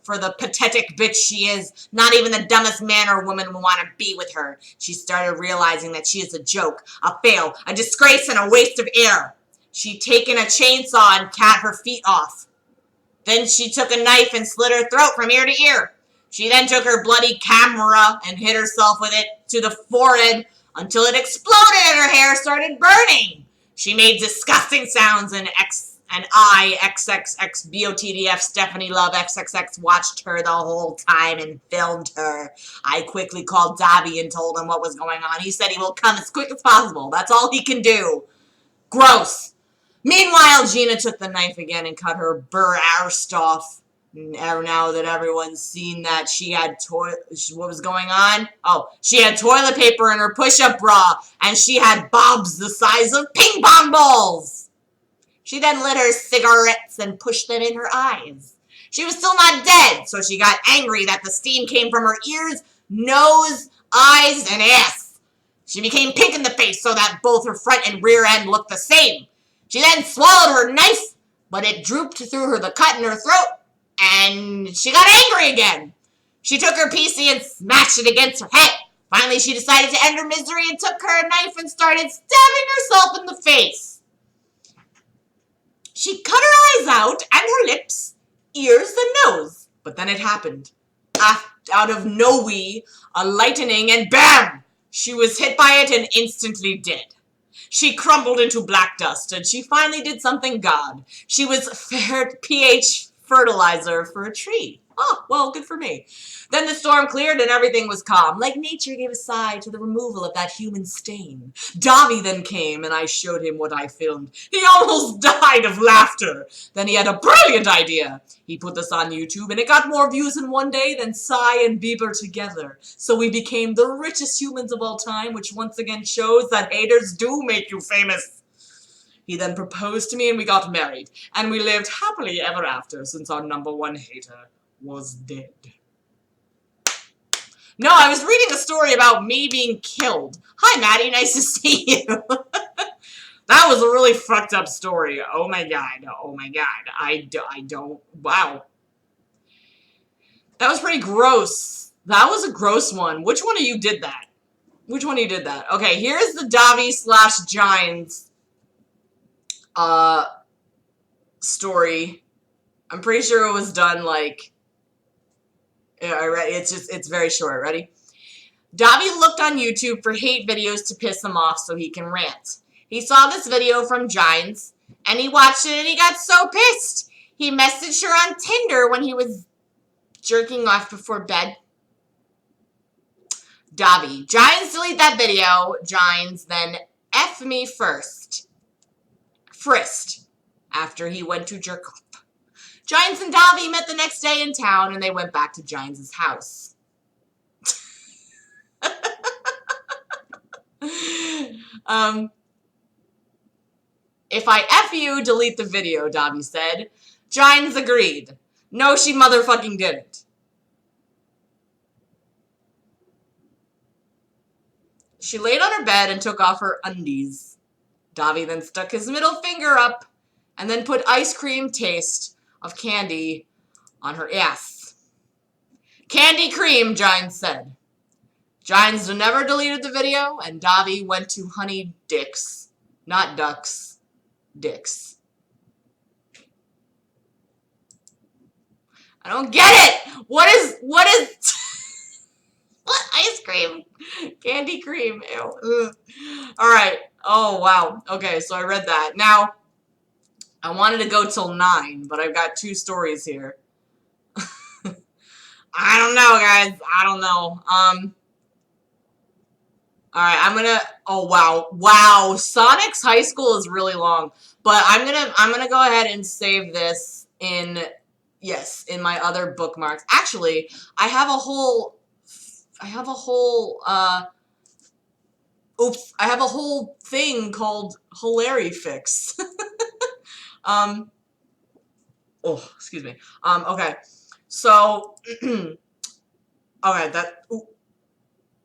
for the pathetic bitch she is. Not even the dumbest man or woman would want to be with her. She started realizing that she is a joke, a fail, a disgrace, and a waste of air. She'd taken a chainsaw and cut her feet off. Then she took a knife and slit her throat from ear to ear. She then took her bloody camera and hit herself with it to the forehead until it exploded and her hair started burning. She made disgusting sounds and XXX BOTDF Stephanie Love XXX watched her the whole time and filmed her. I quickly called Dobby and told him what was going on. He said he will come as quick as possible. That's all he can do. Gross. Meanwhile, Gina took the knife again and cut her arst off. Now that everyone's seen that she had what was going on? Oh, she had toilet paper in her push-up bra, and she had bobs the size of ping pong balls. She then lit her cigarettes and pushed them in her eyes. She was still not dead, so she got angry that the steam came from her ears, nose, eyes, and ass. She became pink in the face so that both her front and rear end looked the same. She then swallowed her knife, but it drooped through the cut in her throat. and she got angry again. She took her PC and smashed it against her head. Finally, she decided to end her misery and took her knife and started stabbing herself in the face. She cut her eyes out and her lips, ears, and nose. But then it happened. Out of nowhere, a lightning, and bam! She was hit by it and instantly dead. She crumbled into black dust, and she finally did something God. She was pH fertilizer for a tree. Oh, well, good for me. Then the storm cleared and everything was calm. Like nature gave a sigh to the removal of that human stain. Davi then came and I showed him what I filmed. He almost died of laughter. Then he had a brilliant idea. He put this on YouTube and it got more views in one day than Psy and Bieber together. So we became the richest humans of all time, which once again shows that haters do make you famous. He then proposed to me and we got married. And we lived happily ever after since our #1 hater was dead. No, I was reading a story about me being killed. Hi, Maddie. Nice to see you. That was a really fucked up story. Oh, my God. Oh, my God. I don't... Wow. That was pretty gross. That was a gross one. Which one of you did that? Which one of you did that? Okay, here's the Davi/Giants story. I'm pretty sure it was done, like... It's very short. Ready? Davi looked on YouTube for hate videos to piss him off so he can rant. He saw this video from Giants, and he watched it and he got so pissed. He messaged her on Tinder when he was jerking off before bed. Davi. Giants delete that video. Giants then F me first. Frist. After he went to jerk off. Giants and Davi met the next day in town, and they went back to Giants' house. If I F you, delete the video, Davi said. Giants agreed. No, she motherfucking didn't. She laid on her bed and took off her undies. Davi then stuck his middle finger up and then put ice cream taste of candy on her ass. Candy cream, Giants said. Giants never deleted the video, and Davi went to honey dicks. Not ducks. Dicks. I don't get it! What is... what ice cream? Candy cream. Ew. Alright. Oh, wow. Okay, so I read that. Now... I wanted to go till 9, but I've got 2 stories here. I don't know, guys. I don't know. Alright, I'm gonna... Oh, wow. Wow. Sonic's high school is really long. But I'm gonna go ahead and save this in... Yes, in my other bookmarks. Actually, I have a whole... Oops. I have a whole thing called Hilarifix. Oh, excuse me. Okay. So, okay,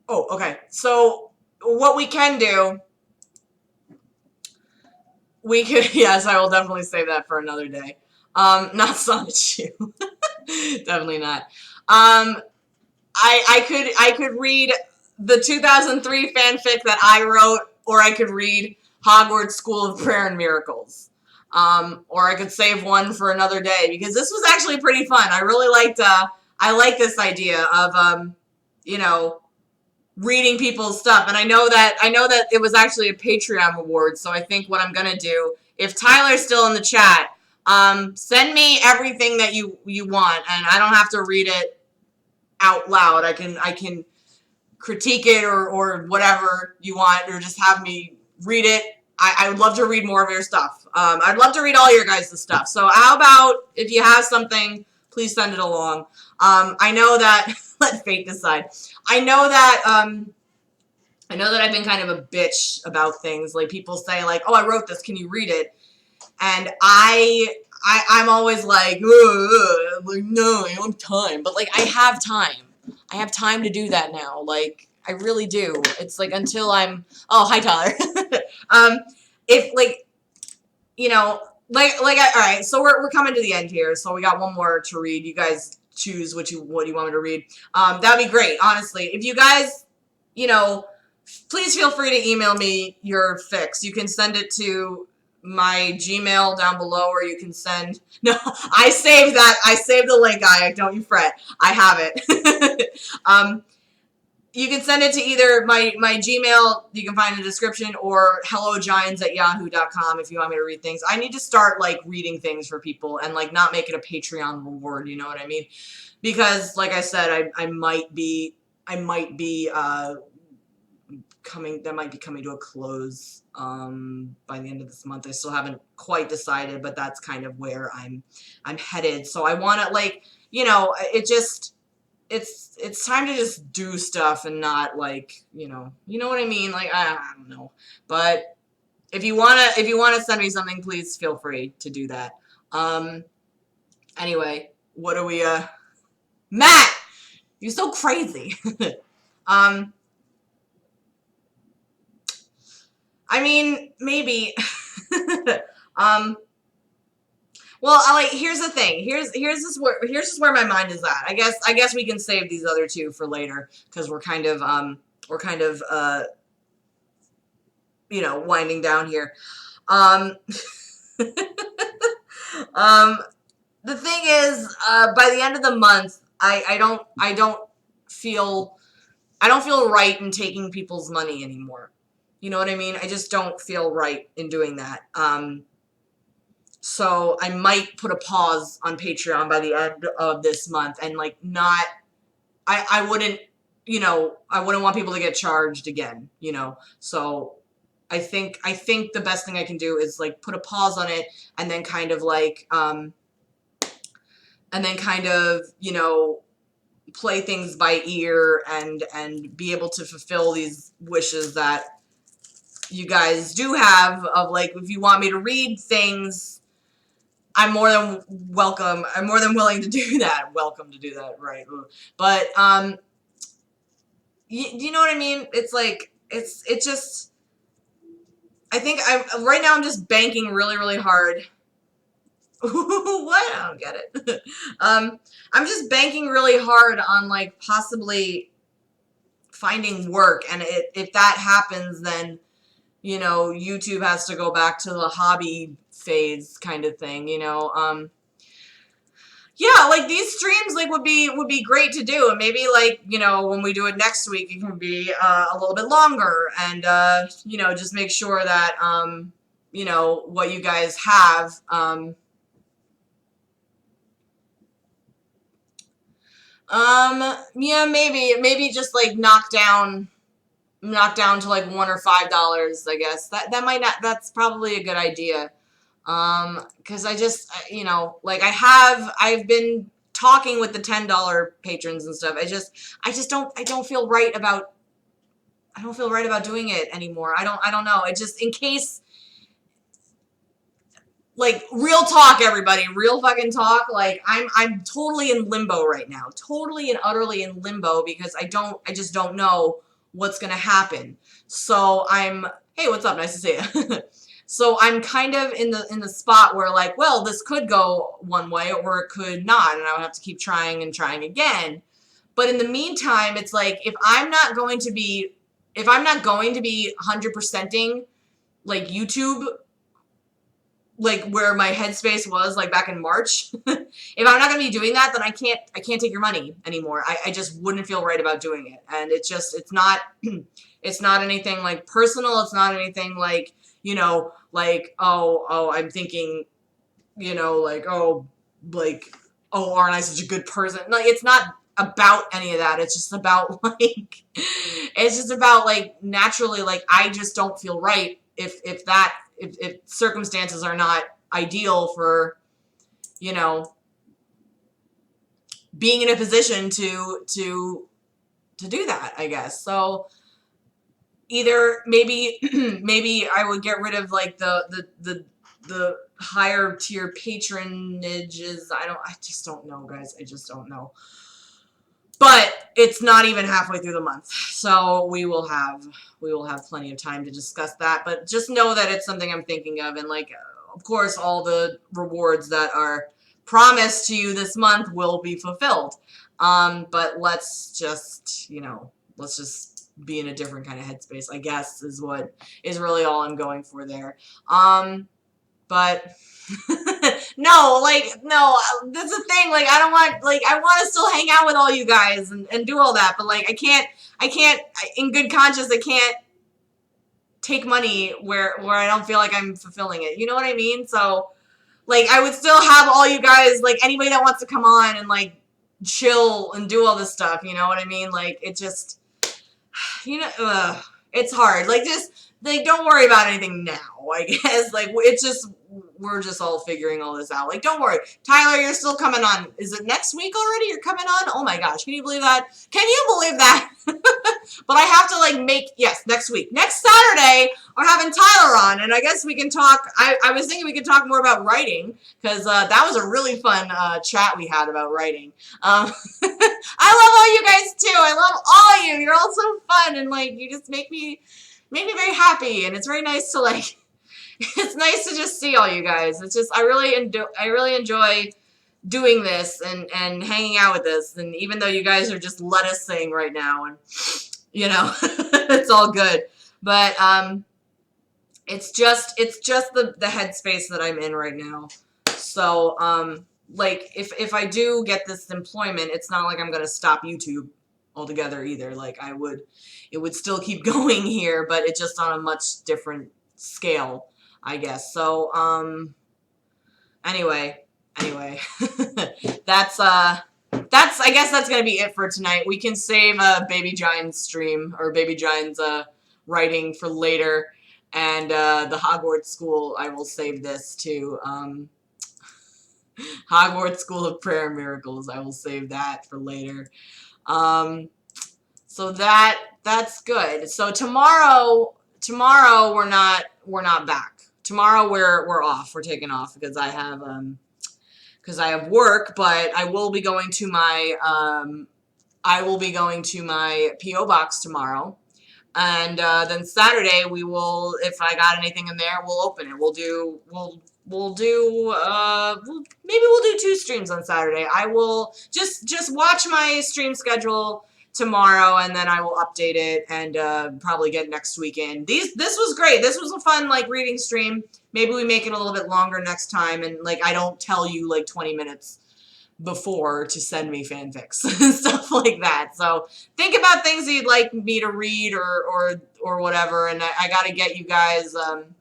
okay. So, what we can do, we could, yes, I will definitely save that for another day. Not Sonic Shoe. Definitely not. I could read the 2003 fanfic that I wrote, or I could read Hogwarts School of Prayer and Miracles. Or I could save one for another day, because this was actually pretty fun. I really liked, I like this idea of, you know, reading people's stuff. And I know that it was actually a Patreon reward, so I think what I'm gonna do, if Tyler's still in the chat, send me everything that you want, and I don't have to read it out loud. I can critique it or whatever you want, or just have me read it. I would love to read more of your stuff. I'd love to read all your guys' stuff. So how about if you have something, please send it along. I know that let fate decide. I know that I've been kind of a bitch about things. Like people say like, "Oh, I wrote this. Can you read it?" And I'm always like, no, I don't have time. But like I have time. I have time to do that now. Like I really do. It's like until I'm... Oh, hi, Tyler. If, like, you know, all right, so we're coming to the end here, so we got one more to read. You guys choose what you want me to read. That'd be great, honestly. If you guys, please feel free to email me your fix. You can send it to my Gmail down below, or you can send, no, I saved the link, don't you fret. I have it. You can send it to either my Gmail, you can find in the description, or hellogiants@yahoo.com if you want me to read things. I need to start, like, reading things for people and, like, not make it a Patreon reward, you know what I mean? Because, like I said, I might be coming to a close by the end of this month. I still haven't quite decided, but that's kind of where I'm headed. So I want to, like, it's time to just do stuff and not, like, you know what I mean? Like, I don't know. But if you wanna send me something, please feel free to do that. Anyway, what are we Matt! You're so crazy. I mean, maybe. Well, here's the thing. Here's just where my mind is at. I guess we can save these other two for later, because we're kind of winding down here. The thing is, by the end of the month, I don't feel right in taking people's money anymore. You know what I mean? I just don't feel right in doing that. So I might put a pause on Patreon by the end of this month, and, like, not, I wouldn't want people to get charged again, so I think the best thing I can do is, like, put a pause on it, and then kind of, like, play things by ear and be able to fulfill these wishes that you guys do have of, like, if you want me to read things, I'm more than welcome. I'm more than willing to do that. Welcome to do that, right? But you know what I mean? It's like it's just. I think right now I'm just banking really, really hard. What? I don't get it. I'm just banking really hard on, like, possibly finding work, and if that happens, then YouTube has to go back to the hobby phase kind of thing, yeah, like, these streams, like, would be great to do, and maybe, like, when we do it next week, it can be a little bit longer, and just make sure that what you guys have yeah, maybe just, like, knock down to, like, $1 or $5, I guess. That might not, that's probably a good idea. Because I just, like, I've been talking with the $10 patrons and stuff. I don't feel right about doing it anymore. I don't know. It just, in case, like, real talk, everybody, real fucking talk. Like, I'm totally in limbo right now. Totally and utterly in limbo, because I just don't know what's gonna happen. So hey, what's up? Nice to see you. So I'm kind of in the spot where, like, well, this could go one way or it could not, and I would have to keep trying and trying again. But in the meantime, it's like, if I'm not going to be 100%ing, like, YouTube, like, where my headspace was, like, back in March, if I'm not going to be doing that, then I can't take your money anymore. I just wouldn't feel right about doing it. And it's not it's not anything, like, personal. It's not anything, like, like, oh, I'm thinking, like, aren't I such a good person? Like, it's not about any of that. It's just about, like, naturally, like, I just don't feel right if circumstances are not ideal for, being in a position to do that, I guess. So either maybe I would get rid of, like, the higher tier patronages. I just don't know, guys. I just don't know. But it's not even halfway through the month, so we will have plenty of time to discuss that. But just know that it's something I'm thinking of, and, like, of course, all the rewards that are promised to you this month will be fulfilled. But let's just, let's just be in a different kind of headspace, I guess, is what is really all I'm going for there. But no, that's the thing. Like, I don't want, like, I want to still hang out with all you guys and do all that. But, like, in good conscience, I can't take money where I don't feel like I'm fulfilling it. You know what I mean? So, like, I would still have all you guys, like, anybody that wants to come on and, like, chill and do all this stuff. You know what I mean? Like, it just, it's hard. Like, just, like, don't worry about anything now, I guess. Like, it's just, we're just all figuring all this out. Like, don't worry. Tyler, you're still coming on. Is it next week already you're coming on? Oh my gosh, can you believe that? Can you believe that? But I have to, like, yes, next week. Next Saturday, we're having Tyler on, and I guess we can talk, I was thinking we could talk more about writing, because that was a really fun chat we had about writing. I love all you guys, too. I love all of you. You're all so fun, and, like, you just make me very happy, and it's very nice to, like, it's nice to just see all you guys. It's just, I really enjoy doing this and hanging out with this, and even though you guys are just let us sing right now, and, it's all good. But, it's just the headspace that I'm in right now. So, like, if I do get this employment, it's not like I'm going to stop YouTube altogether either. Like, it would still keep going here, but it's just on a much different scale, I guess. So, anyway, that's, I guess that's going to be it for tonight. We can save, Baby Giant's stream, or Baby Giant's, writing for later, and, the Hogwarts School, I will save this too. Hogwarts School of Prayer and Miracles, I will save that for later. So that's good. So tomorrow we're not back. Tomorrow we're off. We're taking off because I have work, but I will be going to my PO box tomorrow. And then Saturday we will, if I got anything in there, we'll open it. Maybe we'll do 2 streams on Saturday. I will just watch my stream schedule tomorrow, and then I will update it and probably get next weekend. This was great. This was a fun, like, reading stream. Maybe we make it a little bit longer next time, and, like, I don't tell you, like, 20 minutes before to send me fanfics and stuff like that. So think about things you'd like me to read or whatever, and I gotta get you guys on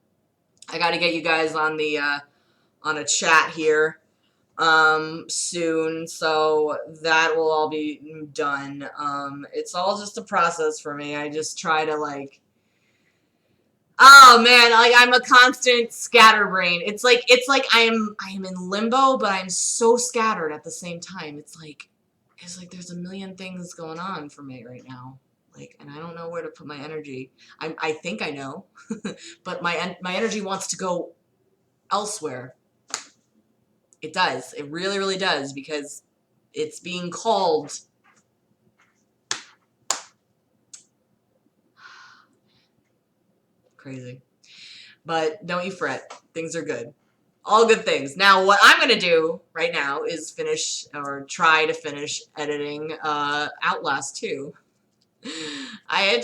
the on a chat here soon, so that will all be done. It's all just a process for me. I just try to, like, oh man, like, I'm a constant scatterbrain. It's like I am in limbo, but I'm so scattered at the same time. It's like there's a million things going on for me right now. Like, and I don't know where to put my energy. I think I know, but my energy wants to go elsewhere. It does. It really, really does, because it's being called. Crazy. But don't you fret. Things are good. All good things. Now, what I'm going to do right now is finish, or try to finish, editing Outlast 2. I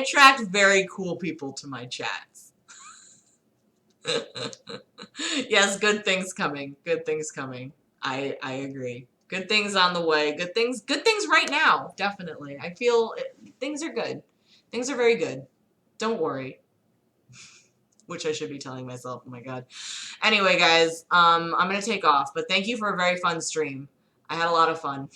attract very cool people to my chats. Yes, good things coming. Good things coming. I agree. Good things on the way. Good things right now. Definitely. I feel things are good. Things are very good. Don't worry. Which I should be telling myself. Oh my god. Anyway, guys, I'm gonna take off. But thank you for a very fun stream. I had a lot of fun.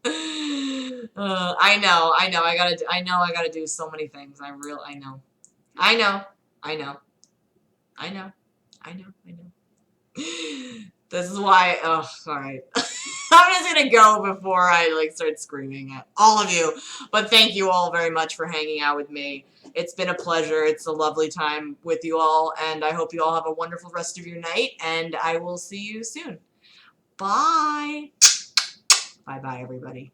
I know. I gotta do so many things. I know. This is why. Oh, all right. I'm just gonna go before I, like, start screaming at all of you. But thank you all very much for hanging out with me. It's been a pleasure. It's a lovely time with you all, and I hope you all have a wonderful rest of your night, and I will see you soon. Bye. Bye-bye, everybody.